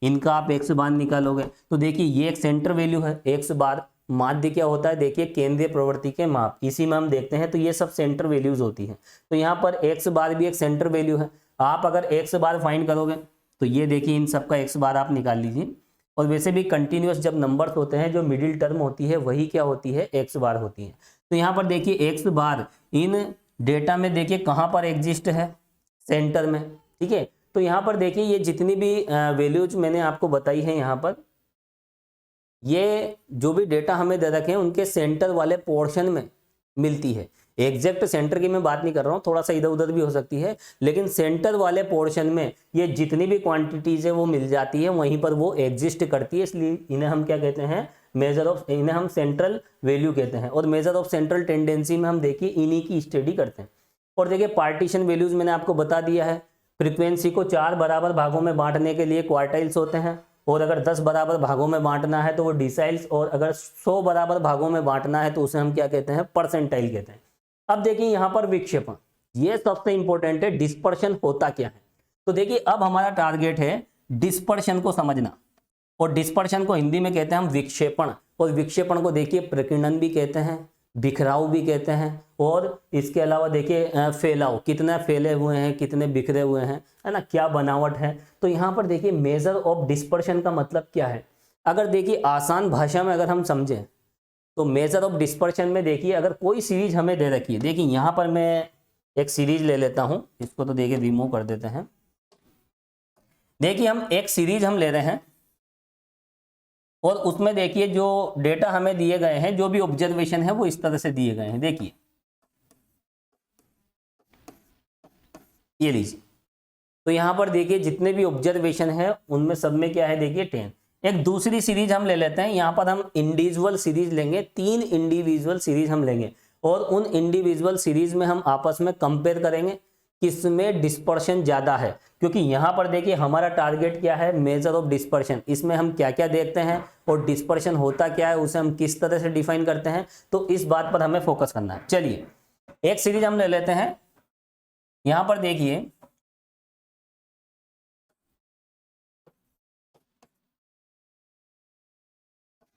इनका आप एक्स बार निकालोगे तो देखिए ये एक सेंटर वैल्यू है, एक्स बार माध्य क्या होता है, देखिए केंद्रीय प्रवृत्ति के माप, इसी में हम देखते हैं, तो ये सब सेंटर वैल्यूज होती है। तो यहाँ पर एक्स बार भी एक सेंटर वैल्यू है, आप अगर एक्स बार फाइंड करोगे तो ये देखिए इन सबका एक्स बार आप निकाल लीजिए, और वैसे भी कंटिन्यूअस जब नंबर्स होते हैं जो मिडिल टर्म होती है वही क्या होती है, एक्स बार होती है। तो यहाँ पर देखिए एक्स बार इन डेटा में देखिए कहाँ पर एग्जिस्ट है, सेंटर में। ठीक है, तो यहाँ पर देखिए ये जितनी भी वैल्यूज मैंने आपको बताई है, यहाँ पर ये जो भी डेटा हमें दे रखे हैं उनके सेंटर वाले पोर्शन में मिलती है। एग्जैक्ट सेंटर की मैं बात नहीं कर रहा हूँ, थोड़ा सा इधर उधर भी हो सकती है, लेकिन सेंटर वाले पोर्शन में ये जितनी भी क्वांटिटीज है वो मिल जाती है, वहीं पर वो एग्जिस्ट करती है, इसलिए इन्हें हम क्या कहते हैं, मेजर ऑफ, इन्हें हम सेंट्रल वैल्यू कहते हैं। और मेजर ऑफ सेंट्रल टेंडेंसी में हम देखिए इन्हीं की स्टडी करते हैं। और देखिए पार्टीशन वैल्यूज मैंने आपको बता दिया है, फ्रीक्वेंसी को 4 बराबर भागों में बांटने के लिए क्वार्टाइल्स होते हैं, और अगर 10 बराबर भागों में बांटना है तो वो डिसाइल्स, और अगर 100 बराबर भागों में बांटना है तो उसे हम क्या कहते हैं, परसेंटाइल कहते हैं। अब देखिए यहाँ पर विक्षेपण, ये सबसे इंपॉर्टेंट है, डिस्पर्शन होता क्या है। तो देखिए अब हमारा टारगेट है डिस्पर्शन को समझना, और डिस्पर्शन को हिंदी में कहते हैं हम विक्षेपण, और विक्षेपण को देखिए प्रकीर्णन भी कहते हैं, बिखराव भी कहते हैं, और इसके अलावा देखिए फैलाव, कितना फैले हुए हैं, कितने बिखरे हुए हैं, है ना, क्या बनावट है। तो यहाँ पर देखिए मेजर ऑफ डिस्पर्शन का मतलब क्या है, अगर देखिए आसान भाषा में अगर हम समझें तो मेजर ऑफ डिस्पर्शन में देखिए अगर कोई सीरीज हमें दे रखी है, देखिए यहाँ पर मैं एक सीरीज ले लेता हूँ, इसको तो देखिए रिमूव कर देते हैं। देखिए हम एक सीरीज हम ले रहे हैं और उसमें देखिए जो डेटा हमें दिए गए हैं, जो भी ऑब्जर्वेशन है वो इस तरह से दिए गए हैं। देखिए ये लीजिए, तो यहाँ पर देखिए जितने भी ऑब्जर्वेशन है उनमें सब में क्या है, देखिए 10। एक दूसरी सीरीज हम ले लेते हैं, यहाँ पर हम इंडिविजुअल सीरीज लेंगे, 3 इंडिविजुअल सीरीज हम लेंगे, और उन इंडिविजुअल सीरीज में हम आपस में कंपेयर करेंगे किसमें डिस्पर्शन ज्यादा है, क्योंकि यहाँ पर देखिए हमारा टारगेट क्या है, मेजर ऑफ डिस्पर्शन। इसमें हम क्या क्या देखते हैं और डिस्पर्शन होता क्या है, उसे हम किस तरह से डिफाइन करते हैं, तो इस बात पर हमें फोकस करना है। चलिए एक सीरीज हम ले लेते हैं, यहाँ पर देखिए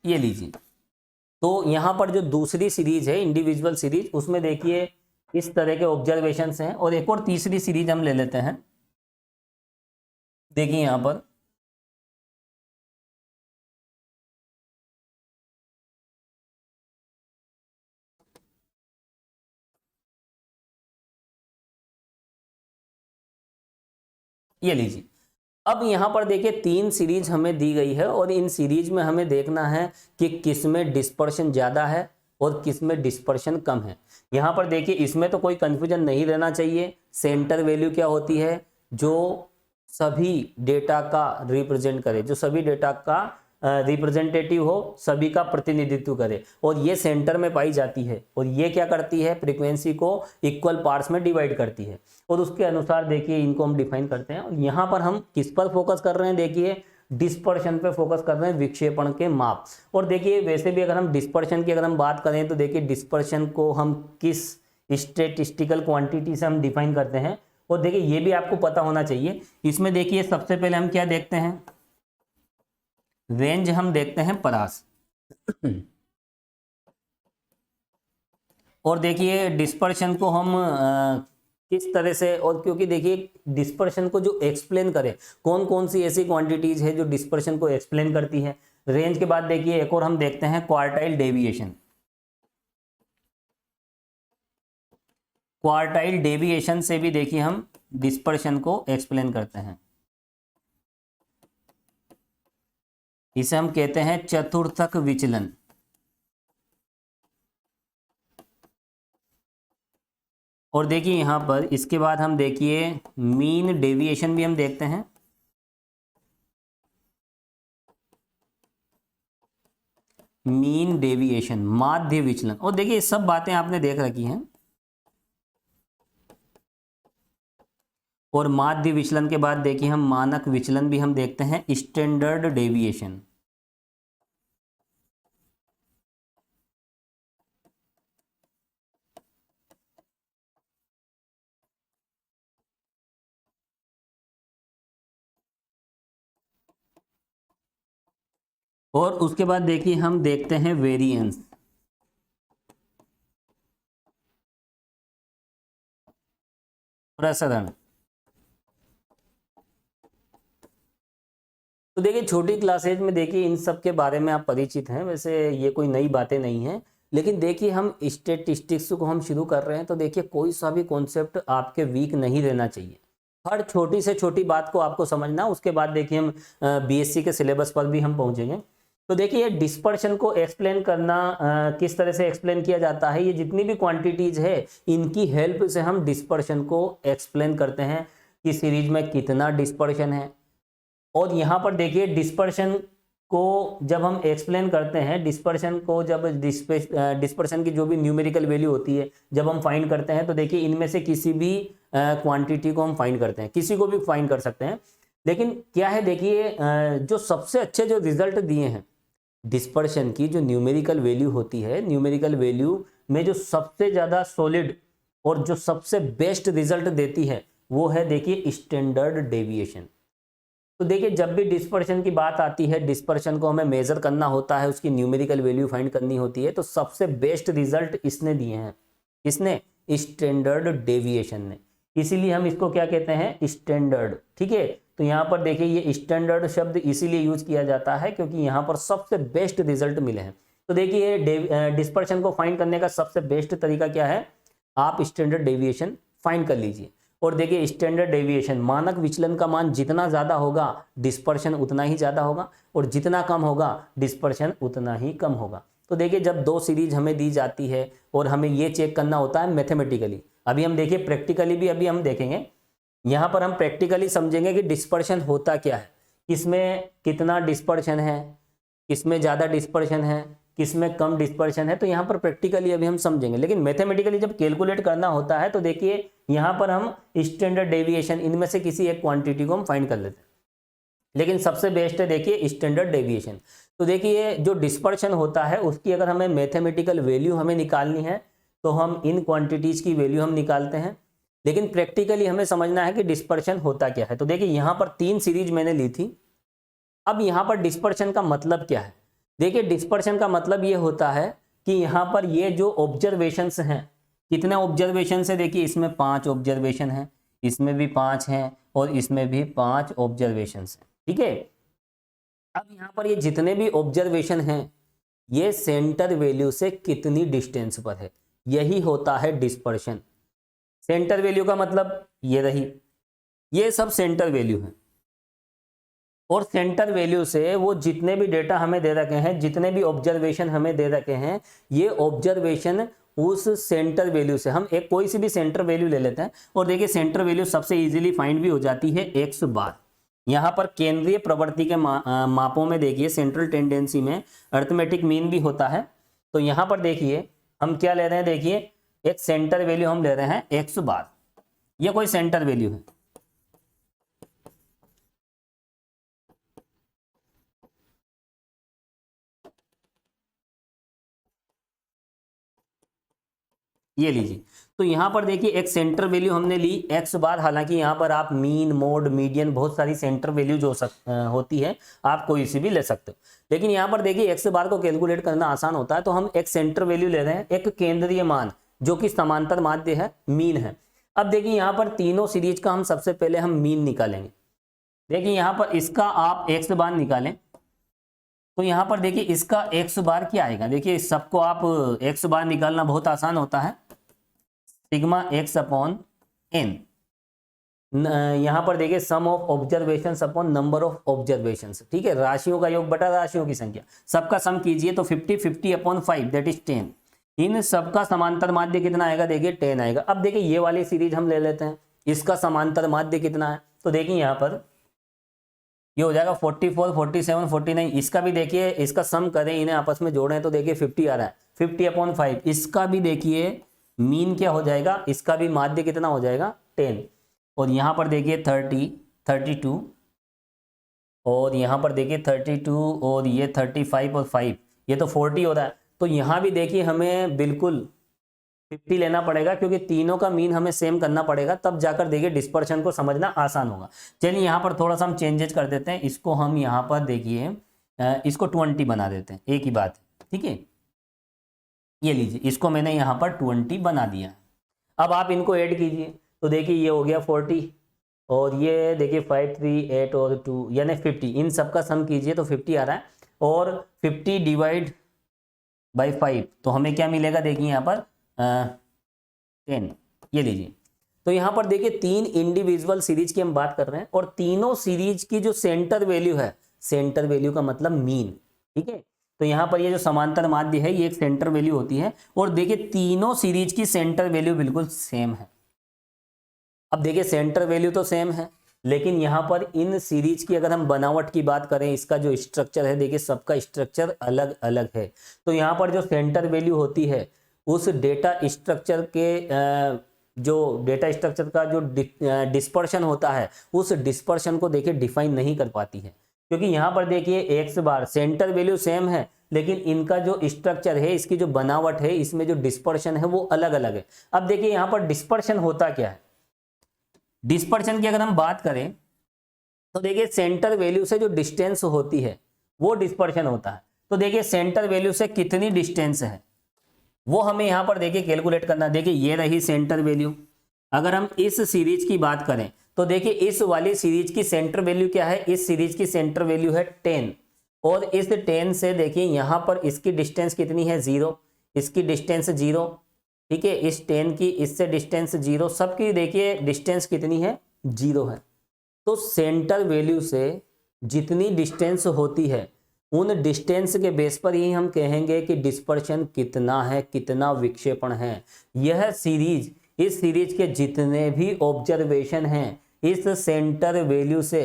ये लीजिए। तो यहाँ पर जो दूसरी सीरीज है इंडिविजुअल सीरीज, उसमें देखिए इस तरह के ऑब्जर्वेशंस हैं। और एक और तीसरी सीरीज हम ले लेते हैं। देखिए यहाँ पर ये लीजिए। अब यहाँ पर देखिए 3 सीरीज हमें दी गई है और इन सीरीज में हमें देखना है कि किस में डिस्पर्शन ज़्यादा है और किस में डिस्पर्शन कम है। यहाँ पर देखिए इसमें तो कोई कंफ्यूजन नहीं रहना चाहिए। सेंटर वैल्यू क्या होती है? जो सभी डेटा का रिप्रेजेंट करे, जो सभी डेटा का रिप्रेजेंटेटिव हो, सभी का प्रतिनिधित्व करे, और ये सेंटर में पाई जाती है। और ये क्या करती है? फ्रीक्वेंसी को इक्वल पार्ट्स में डिवाइड करती है और उसके अनुसार देखिए इनको हम डिफाइन करते हैं। और यहाँ पर हम किस पर फोकस कर रहे हैं? देखिए डिस्पर्शन पे फोकस कर रहे हैं, विक्षेपण के माप। और देखिए वैसे भी अगर हम डिस्पर्शन की अगर हम बात करें तो देखिए डिस्पर्शन को हम किस स्टैटिस्टिकल क्वांटिटी से हम डिफाइन करते हैं। और देखिए ये भी आपको पता होना चाहिए। इसमें देखिए सबसे पहले हम क्या देखते हैं? रेंज हम देखते हैं परास। और देखिए डिस्पर्शन को हम किस तरह से, और क्योंकि देखिए डिस्पर्शन को जो एक्सप्लेन करे, कौन कौन सी ऐसी क्वांटिटीज है जो डिस्पर्शन को एक्सप्लेन करती है। रेंज के बाद देखिए एक और हम देखते हैं क्वार्टाइल डेविएशन। क्वार्टाइल डेविएशन से भी देखिए हम डिस्पर्शन को एक्सप्लेन करते हैं। इसे हम कहते हैं चतुर्थक विचलन। और देखिए यहां पर इसके बाद हम देखिए मीन डेविएशन भी हम देखते हैं। मीन डेविएशन, माध्य विचलन। और देखिए ये सब बातें आपने देख रखी हैं। और माध्य विचलन के बाद देखिए हम मानक विचलन भी हम देखते हैं, स्टैंडर्ड डेविएशन। और उसके बाद देखिए हम देखते हैं वेरिएंस। प्रसरण। तो देखिए छोटी क्लासेज में देखिए इन सब के बारे में आप परिचित हैं, वैसे ये कोई नई बातें नहीं हैं। लेकिन देखिए हम स्टैटिस्टिक्स को हम शुरू कर रहे हैं तो देखिए कोई सा भी कॉन्सेप्ट आपके वीक नहीं रहना चाहिए। हर छोटी से छोटी बात को आपको समझना। उसके बाद देखिए हम बीएससी के सिलेबस पर भी हम पहुंचेंगे। तो देखिए डिस्पर्शन को एक्सप्लेन करना किस तरह से एक्सप्लेन किया जाता है। ये जितनी भी क्वांटिटीज है इनकी हेल्प से हम डिस्पर्शन को एक्सप्लेन करते हैं कि सीरीज में कितना डिस्पर्शन है। और यहाँ पर देखिए डिस्पर्शन को जब हम एक्सप्लेन करते हैं, डिस्पर्शन को जब डिस्पर्शन की जो भी न्यूमेरिकल वैल्यू होती है जब हम फाइंड करते हैं तो देखिए इनमें से किसी भी क्वांटिटी को हम फाइंड करते हैं, किसी को भी फाइंड कर सकते हैं। लेकिन क्या है देखिए जो सबसे अच्छे जो रिजल्ट दिए हैं डिस्पर्शन की, जो न्यूमेरिकल वैल्यू होती है, न्यूमेरिकल वैल्यू में जो सबसे ज़्यादा सॉलिड और जो सबसे बेस्ट रिजल्ट देती है वो है देखिए स्टैंडर्ड डेविएशन। तो देखिए जब भी डिस्पर्शन की बात आती है, डिस्पर्शन को हमें मेजर करना होता है, उसकी न्यूमेरिकल वैल्यू फाइंड करनी होती है, तो सबसे बेस्ट रिजल्ट इसने दिए हैं। किसने? स्टैंडर्ड डेविएशन ने। इसीलिए हम इसको क्या कहते हैं? स्टैंडर्ड। ठीक है, तो यहाँ पर देखिए ये स्टैंडर्ड शब्द इसीलिए यूज किया जाता है क्योंकि यहाँ पर सबसे बेस्ट रिजल्ट मिले हैं। तो देखिए डिस्पर्शन को फाइंड करने का सबसे बेस्ट तरीका क्या है? आप स्टैंडर्ड डेविएशन फाइंड कर लीजिए। और देखिए स्टैंडर्ड डेविएशन, मानक विचलन का मान जितना ज़्यादा होगा डिस्पर्शन उतना ही ज़्यादा होगा, और जितना कम होगा डिस्पर्शन उतना ही कम होगा। तो देखिए जब दो सीरीज हमें दी जाती है और हमें ये चेक करना होता है मैथमेटिकली, अभी हम देखिए प्रैक्टिकली भी अभी हम देखेंगे। यहाँ पर हम प्रैक्टिकली समझेंगे कि डिस्पर्शन होता क्या है, किसमें कितना डिस्पर्शन है, किसमें ज़्यादा डिस्पर्शन है, किसमें कम डिस्पर्शन है। तो यहाँ पर प्रैक्टिकली अभी हम समझेंगे। लेकिन मैथमेटिकली जब कैलकुलेट करना होता है तो देखिए यहाँ पर हम स्टैंडर्ड डेविएशन, इनमें से किसी एक क्वांटिटी को हम फाइंड कर लेते हैं। लेकिन सबसे बेस्ट है देखिए स्टैंडर्ड डेविएशन। तो देखिए जो डिस्पर्शन होता है उसकी अगर हमें मैथमेटिकल वैल्यू हमें निकालनी है तो हम इन क्वांटिटीज की वैल्यू हम निकालते हैं। लेकिन प्रैक्टिकली हमें समझना है कि डिस्पर्शन होता क्या है। तो देखिए यहाँ पर 3 सीरीज मैंने ली थी। अब यहाँ पर डिस्पर्शन का मतलब क्या है? देखिए डिस्पर्शन का मतलब ये होता है कि यहाँ पर ये जो ऑब्जर्वेशंस हैं, कितने ऑब्जर्वेशन है, देखिए इसमें 5 ऑब्जर्वेशन हैं, इसमें भी 5 हैं और इसमें भी 5 ऑब्जर्वेशन हैं, ठीक है। अब यहाँ पर ये जितने भी ऑब्जर्वेशन हैं ये सेंटर वैल्यू से कितनी डिस्टेंस पर है, यही होता है डिस्पर्शन। सेंटर वैल्यू का मतलब ये रही, ये सब सेंटर वैल्यू है और सेंटर वैल्यू से वो जितने भी डेटा हमें दे रखे हैं, जितने भी ऑब्जर्वेशन हमें दे रखे हैं, ये ऑब्जर्वेशन उस सेंटर वैल्यू से, हम एक कोई सी भी सेंटर वैल्यू ले लेते हैं और देखिए सेंटर वैल्यू सबसे इजीली फाइंड भी हो जाती है x बार। यहाँ पर केंद्रीय प्रवृत्ति के मापों में देखिए सेंट्रल टेंडेंसी में अरिथमेटिक मीन भी होता है। तो यहाँ पर देखिए हम क्या ले रहे हैं, देखिए एक सेंटर वैल्यू हम ले रहे हैं x बार, ये कोई सेंटर वैल्यू है। ये लीजिए, तो यहाँ पर देखिए एक सेंटर वैल्यू हमने ली x बार। हालांकि यहाँ पर आप मीन, मोड, मीडियन, बहुत सारी सेंटर वैल्यू जो होती है आप कोई सी भी ले सकते हो, लेकिन यहाँ पर देखिए x बार को कैलकुलेट करना आसान होता है। तो हम एक सेंटर वैल्यू ले रहे हैं, एक केंद्रीय मान जो कि समांतर माध्य है, मीन है। अब देखिए यहाँ पर तीनों सीरीज का हम सबसे पहले हम मीन निकालेंगे। देखिए यहाँ पर इसका आप x बार निकालें तो यहाँ पर देखिए इसका x बार क्या आएगा, देखिए सबको आप x बार निकालना बहुत आसान होता है, सिग्मा x अपॉन n। यहाँ पर देखिए sum of observation upon number of observation, ठीक है, राशियों का योग बटा राशियों की संख्या, सबका सम कीजिए तो 50 अपॉन 5 दैट इज 10। इन सबका समांतर माध्य कितना आएगा, देखिए 10 आएगा। अब देखिए ये वाली सीरीज हम ले लेते हैं, इसका समांतर माध्य कितना है, तो देखिए यहाँ पर ये हो जाएगा 44, 47, 49। इसका भी देखिए, इसका सम करें, इन्हें आपस में जोड़ें तो देखिए 50 आ रहा है, 50 अपॉन 5। इसका भी देखिए मीन क्या हो जाएगा, इसका भी माध्य कितना हो जाएगा 10। और यहाँ पर देखिए 30, 32 और यहाँ पर देखिए 32 और ये 35 और 5, ये तो 40 हो रहा है। तो यहाँ भी देखिए हमें बिल्कुल 50 लेना पड़ेगा क्योंकि तीनों का मीन हमें सेम करना पड़ेगा, तब जाकर देखिए डिस्पर्शन को समझना आसान होगा। चलिए यहाँ पर थोड़ा सा हम चेंजेस कर देते हैं, इसको हम यहाँ पर देखिए इसको 20 बना देते हैं, एक ही बात है, ठीक है। ये लीजिए, इसको मैंने यहाँ पर 20 बना दिया। अब आप इनको ऐड कीजिए तो देखिए ये हो गया 40 और ये देखिए 5, 3, 8 और 2 यानी 50। इन सबका सम कीजिए तो 50 आ रहा है और 50 डिवाइड बाई 5 तो हमें क्या मिलेगा, देखिए यहाँ पर 10। ये लीजिए, तो यहाँ पर देखिए 3 इंडिविजुअल सीरीज की हम बात कर रहे हैं और तीनों सीरीज की जो सेंटर वैल्यू है, सेंटर वैल्यू का मतलब मीन, ठीक है। तो यहाँ पर ये जो समांतर माध्य है ये एक सेंटर वैल्यू होती है और देखिए तीनों सीरीज की सेंटर वैल्यू बिल्कुल सेम है। अब देखिए सेंटर वैल्यू तो सेम है, लेकिन यहाँ पर इन सीरीज की अगर हम बनावट की बात करें, इसका जो स्ट्रक्चर है, देखिए सबका स्ट्रक्चर अलग अलग है। तो यहाँ पर जो सेंटर वैल्यू होती है उस डेटा स्ट्रक्चर के जो डेटा स्ट्रक्चर का जो डिस्पर्शन होता है, उस डिस्पर्शन को देखिए डिफाइन नहीं कर पाती है, क्योंकि यहाँ पर देखिए x बार सेंटर वैल्यू सेम है, लेकिन इनका जो स्ट्रक्चर है, इसकी जो बनावट है, इसमें जो डिस्पर्शन है वो अलग अलग है। अब देखिए यहाँ पर डिस्पर्शन होता क्या है, डिस्पर्शन की अगर हम बात करें तो देखिए सेंटर वैल्यू से जो डिस्टेंस होती है वो डिस्पर्शन होता है। तो देखिए सेंटर वैल्यू से कितनी डिस्टेंस है वो हमें यहाँ पर देखिए कैलकुलेट करना। देखिए ये रही सेंटर वैल्यू। अगर हम इस सीरीज की बात करें तो देखिए इस वाली सीरीज की सेंटर वैल्यू क्या है, इस सीरीज की सेंटर वैल्यू है 10 और इस 10 से देखिए यहाँ पर इसकी डिस्टेंस कितनी है 0, इसकी डिस्टेंस 0, ठीक है। इस 10 की इससे डिस्टेंस 0, सबकी देखिए डिस्टेंस कितनी है 0 है। तो सेंटर वैल्यू से जितनी डिस्टेंस होती है उन डिस्टेंस के बेस पर ही हम कहेंगे कि डिस्पर्शन कितना है, कितना विक्षेपण है। यह सीरीज, इस सीरीज के जितने भी ऑब्जर्वेशन हैं इस सेंटर वैल्यू से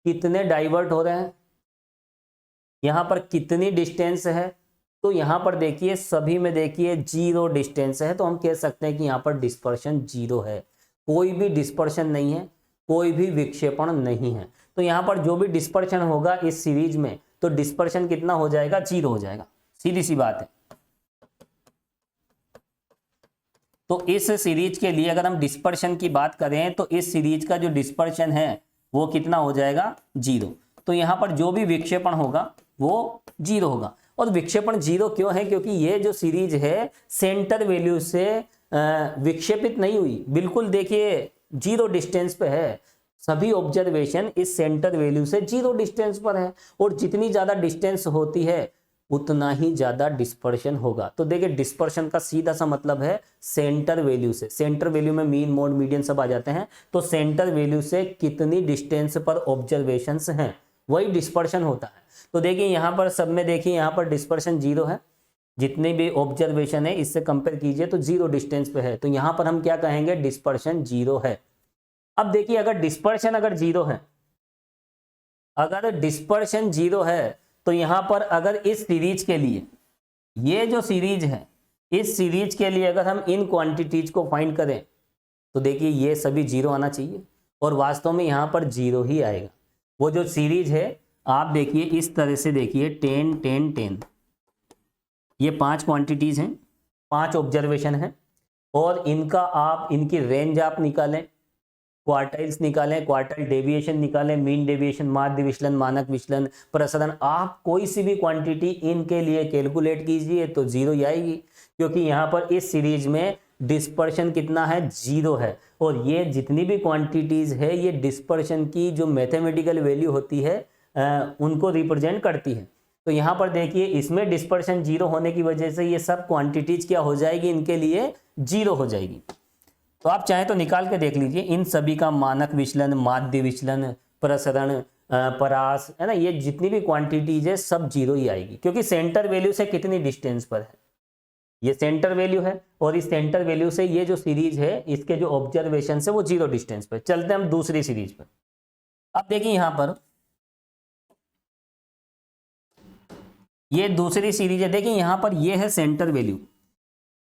कितने डाइवर्ट हो रहे हैं, यहाँ पर कितनी डिस्टेंस है, तो यहाँ पर देखिए सभी में देखिए 0 डिस्टेंस है। तो हम कह सकते हैं कि यहाँ पर डिस्पर्शन 0 है, कोई भी डिस्पर्शन नहीं है, कोई भी विक्षेपण नहीं है। तो यहाँ पर जो भी डिस्पर्शन होगा इस सीरीज में तो डिस्पर्शन कितना हो जाएगा, 0 हो जाएगा, सीधी सी बात है। तो इस सीरीज के लिए अगर हम डिस्पर्शन की बात करें तो इस सीरीज का जो डिस्पर्शन है वो कितना हो जाएगा 0। तो यहाँ पर जो भी विक्षेपण होगा वो 0 होगा। और विक्षेपण 0 क्यों है? क्योंकि ये जो सीरीज है सेंटर वैल्यू से विक्षेपित नहीं हुई, बिल्कुल देखिए 0 डिस्टेंस पे है। सभी ऑब्जर्वेशन इस सेंटर वैल्यू से 0 डिस्टेंस पर है, और जितनी ज्यादा डिस्टेंस होती है उतना ही ज्यादा डिस्पर्शन होगा। तो देखिए डिस्पर्शन का सीधा सा मतलब है सेंटर वैल्यू से। सेंटर वैल्यू में मीन, मोड, मीडियन सब आ जाते हैं। तो सेंटर वैल्यू से कितनी डिस्टेंस पर ऑब्जर्वेशंस हैं वही डिस्पर्शन होता है। तो देखिए यहाँ पर सब में देखिए यहाँ पर डिस्पर्शन 0 है, जितने भी ऑब्जर्वेशन है इससे कंपेयर कीजिए तो 0 डिस्टेंस पे है। तो यहाँ पर हम क्या कहेंगे? डिस्पर्शन 0 है। अब देखिए अगर डिस्पर्शन अगर 0 है, अगर डिस्पर्शन 0 है तो यहां पर अगर इस सीरीज के लिए, ये जो सीरीज है इस सीरीज के लिए अगर हम इन क्वांटिटीज को फाइंड करें तो देखिए ये सभी 0 आना चाहिए, और वास्तव में यहां पर 0 ही आएगा। वो जो सीरीज है आप देखिए इस तरह से देखिए 10 10 10, ये 5 क्वांटिटीज हैं, 5 ऑब्जर्वेशन हैं, और इनका आप इनकी रेंज आप निकालें, क्वार्टाइल्स निकालें, क्वार्टाइल डेविएशन निकालें, मीन डेविएशन, माध्य विचलन, मानक विचलन, प्रसरण, आप कोई सी भी क्वांटिटी इनके लिए कैलकुलेट कीजिए तो 0 ही आएगी, क्योंकि यहाँ पर इस सीरीज में डिस्पर्शन कितना है? 0 है। और ये जितनी भी क्वांटिटीज है ये डिस्पर्शन की जो मैथमेटिकल वैल्यू होती है उनको रिप्रेजेंट करती है। तो यहाँ पर देखिए इसमें डिस्पर्शन 0 होने की वजह से ये सब क्वांटिटीज क्या हो जाएगी? इनके लिए 0 हो जाएगी। तो आप चाहे तो निकाल के देख लीजिए इन सभी का मानक विचलन, माध्य विचलन, प्रसरण, परास, है ना, ये जितनी भी क्वांटिटीज है सब 0 ही आएगी, क्योंकि सेंटर वैल्यू से कितनी डिस्टेंस पर है? ये सेंटर वैल्यू है, और इस सेंटर वैल्यू से ये जो सीरीज है इसके जो ऑब्जर्वेशन है वो 0 डिस्टेंस पर। चलते हैं हम दूसरी सीरीज पर। अब देखिए यहां पर ये दूसरी सीरीज है, देखिए यहां पर ये है सेंटर वैल्यू,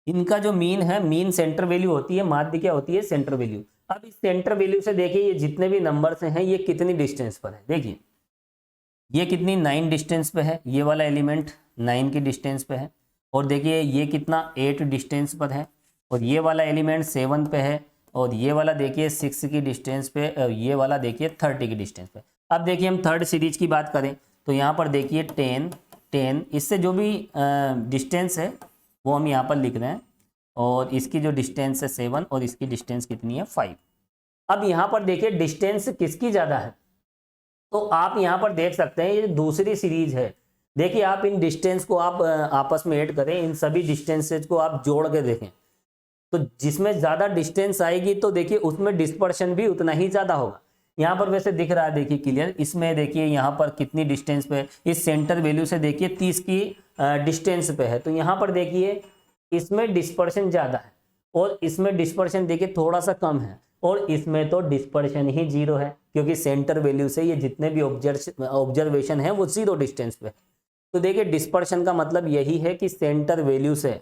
इनका जो मीन है, मीन सेंटर वैल्यू होती है, माध्य क्या होती है? Centre value. अब इस सेंटर वैल्यू से देखिए ये जितने भी नंबर्स हैं ये कितनी डिस्टेंस पर है? देखिए ये कितनी 9 डिस्टेंस पे है, ये वाला एलिमेंट 9 की डिस्टेंस पे है, और देखिए ये कितना 8 डिस्टेंस पर है, और ये वाला एलिमेंट 7 पे है, और ये वाला देखिए 6 की डिस्टेंस पे, और ये वाला देखिए 30 की डिस्टेंस पे। अब देखिए हम थर्ड सीरीज की बात करें तो यहाँ पर देखिए 10 10, इससे जो भी डिस्टेंस है वो हम यहाँ पर लिख रहे हैं, और इसकी जो डिस्टेंस है 7 और इसकी डिस्टेंस कितनी है 5। अब यहाँ पर देखिए डिस्टेंस किसकी ज़्यादा है? तो आप यहाँ पर देख सकते हैं ये दूसरी सीरीज है। देखिए आप इन डिस्टेंस को आप आपस में ऐड करें, इन सभी डिस्टेंसेज को आप जोड़ के देखें, तो जिसमें ज़्यादा डिस्टेंस आएगी तो देखिए उसमें डिस्पर्शन भी उतना ही ज़्यादा होगा। यहाँ पर वैसे दिख रहा है देखिए क्लियर, इसमें देखिए यहाँ पर कितनी डिस्टेंस पे, इस सेंटर वैल्यू से देखिए 30 की डिस्टेंस पे है, तो यहाँ पर देखिए इसमें डिस्पर्शन ज़्यादा है, और इसमें डिस्पर्शन देखिए थोड़ा सा कम है, और इसमें तो डिस्पर्शन ही 0 है, क्योंकि सेंटर वैल्यू से ये जितने भी ऑब्जर्वेशन है वो 0 डिस्टेंस पे। तो देखिए डिस्पर्शन का मतलब यही है कि सेंटर वैल्यू से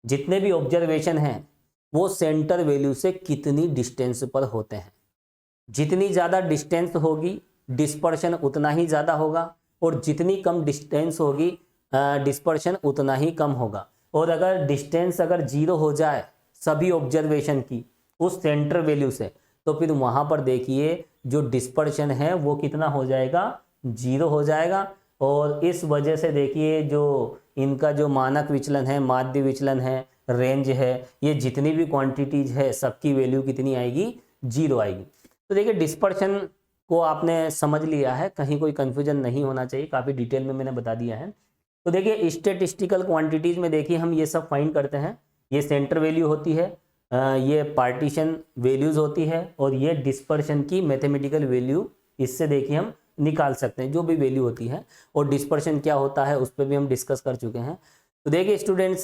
जितने भी ऑब्जर्वेशन हैं वो सेंटर वैल्यू से कितनी डिस्टेंस पर होते हैं। जितनी ज़्यादा डिस्टेंस होगी डिस्पर्शन उतना ही ज़्यादा होगा, और जितनी कम डिस्टेंस होगी डिस्पर्शन उतना ही कम होगा। और अगर डिस्टेंस अगर 0 हो जाए सभी ऑब्जर्वेशन की उस सेंटर वैल्यू से, तो फिर वहाँ पर देखिए जो डिस्पर्शन है वो कितना हो जाएगा? 0 हो जाएगा। और इस वजह से देखिए जो इनका जो मानक विचलन है, माध्य विचलन है, रेंज है, ये जितनी भी क्वांटिटीज है सबकी वैल्यू कितनी आएगी? 0 आएगी। तो देखिए डिस्पर्शन को आपने समझ लिया है, कहीं कोई कंफ्यूजन नहीं होना चाहिए, काफ़ी डिटेल में मैंने बता दिया है। तो देखिए स्टैटिस्टिकल क्वांटिटीज़ में देखिए हम ये सब फाइंड करते हैं, ये सेंटर वैल्यू होती है, ये पार्टीशन वैल्यूज़ होती है, और ये डिस्पर्शन की मैथमेटिकल वैल्यू, इससे देखिए हम निकाल सकते हैं जो भी वैल्यू होती है। और डिस्पर्शन क्या होता है उस पर भी हम डिस्कस कर चुके हैं। तो देखिए स्टूडेंट्स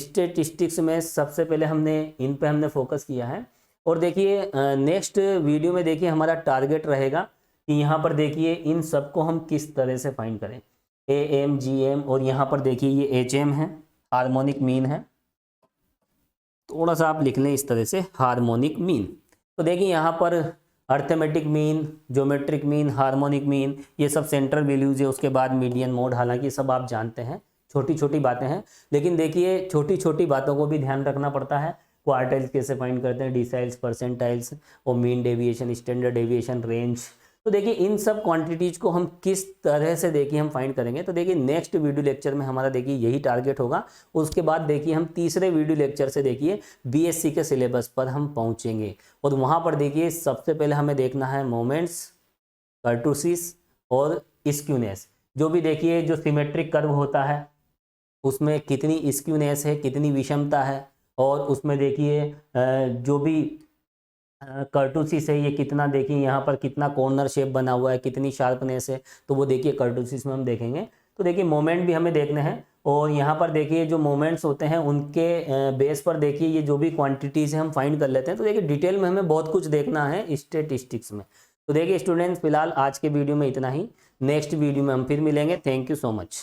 स्टैटिस्टिक्स में सबसे पहले इन पे हमने फोकस किया है, और देखिए नेक्स्ट वीडियो में देखिए हमारा टारगेट रहेगा कि यहाँ पर देखिए इन सबको हम किस तरह से फाइंड करें, AM, GM, और यहाँ पर देखिए ये HM है, हार्मोनिक मीन है, थोड़ा सा आप लिख लें इस तरह से हार्मोनिक मीन। तो देखिए यहाँ पर arithmetic mean, geometric mean, harmonic mean, ये सब सेंट्रल वैल्यूज है। उसके बाद मीडियन मोड, हालांकि सब आप जानते हैं, छोटी छोटी बातें हैं, लेकिन देखिए छोटी छोटी बातों को भी ध्यान रखना पड़ता है। क्वार्टाइल्स कैसे फाइंड करते हैं, डिसाइल्स, परसेंटाइल्स, और mean deviation, standard deviation, range, तो देखिए इन सब क्वांटिटीज को हम किस तरह से देखिए हम फाइंड करेंगे, तो देखिए नेक्स्ट वीडियो लेक्चर में हमारा देखिए यही टारगेट होगा। उसके बाद देखिए हम तीसरे वीडियो लेक्चर से देखिए बीएससी के सिलेबस पर हम पहुंचेंगे, और वहां पर देखिए सबसे पहले हमें देखना है मोमेंट्स, कर्टोसिस और स्क्यूनेस। जो भी देखिए जो सिमेट्रिक कर्व होता है उसमें कितनी स्क्यूनेस है, कितनी विषमता है, और उसमें देखिए जो भी कर्टोसिस है ये कितना, देखिए यहाँ पर कितना कॉर्नर शेप बना हुआ है, कितनी शार्पनेस है, तो वो देखिए कर्टोसिस में हम देखेंगे। तो देखिए मोमेंट भी हमें देखने हैं, और यहाँ पर देखिए जो मोमेंट्स होते हैं उनके बेस पर देखिए ये जो भी क्वांटिटीज है हम फाइंड कर लेते हैं। तो देखिए डिटेल में हमें बहुत कुछ देखना है स्टैटिस्टिक्स में। तो देखिए स्टूडेंट्स फिलहाल आज के वीडियो में इतना ही, नेक्स्ट वीडियो में हम फिर मिलेंगे। Thank you so much.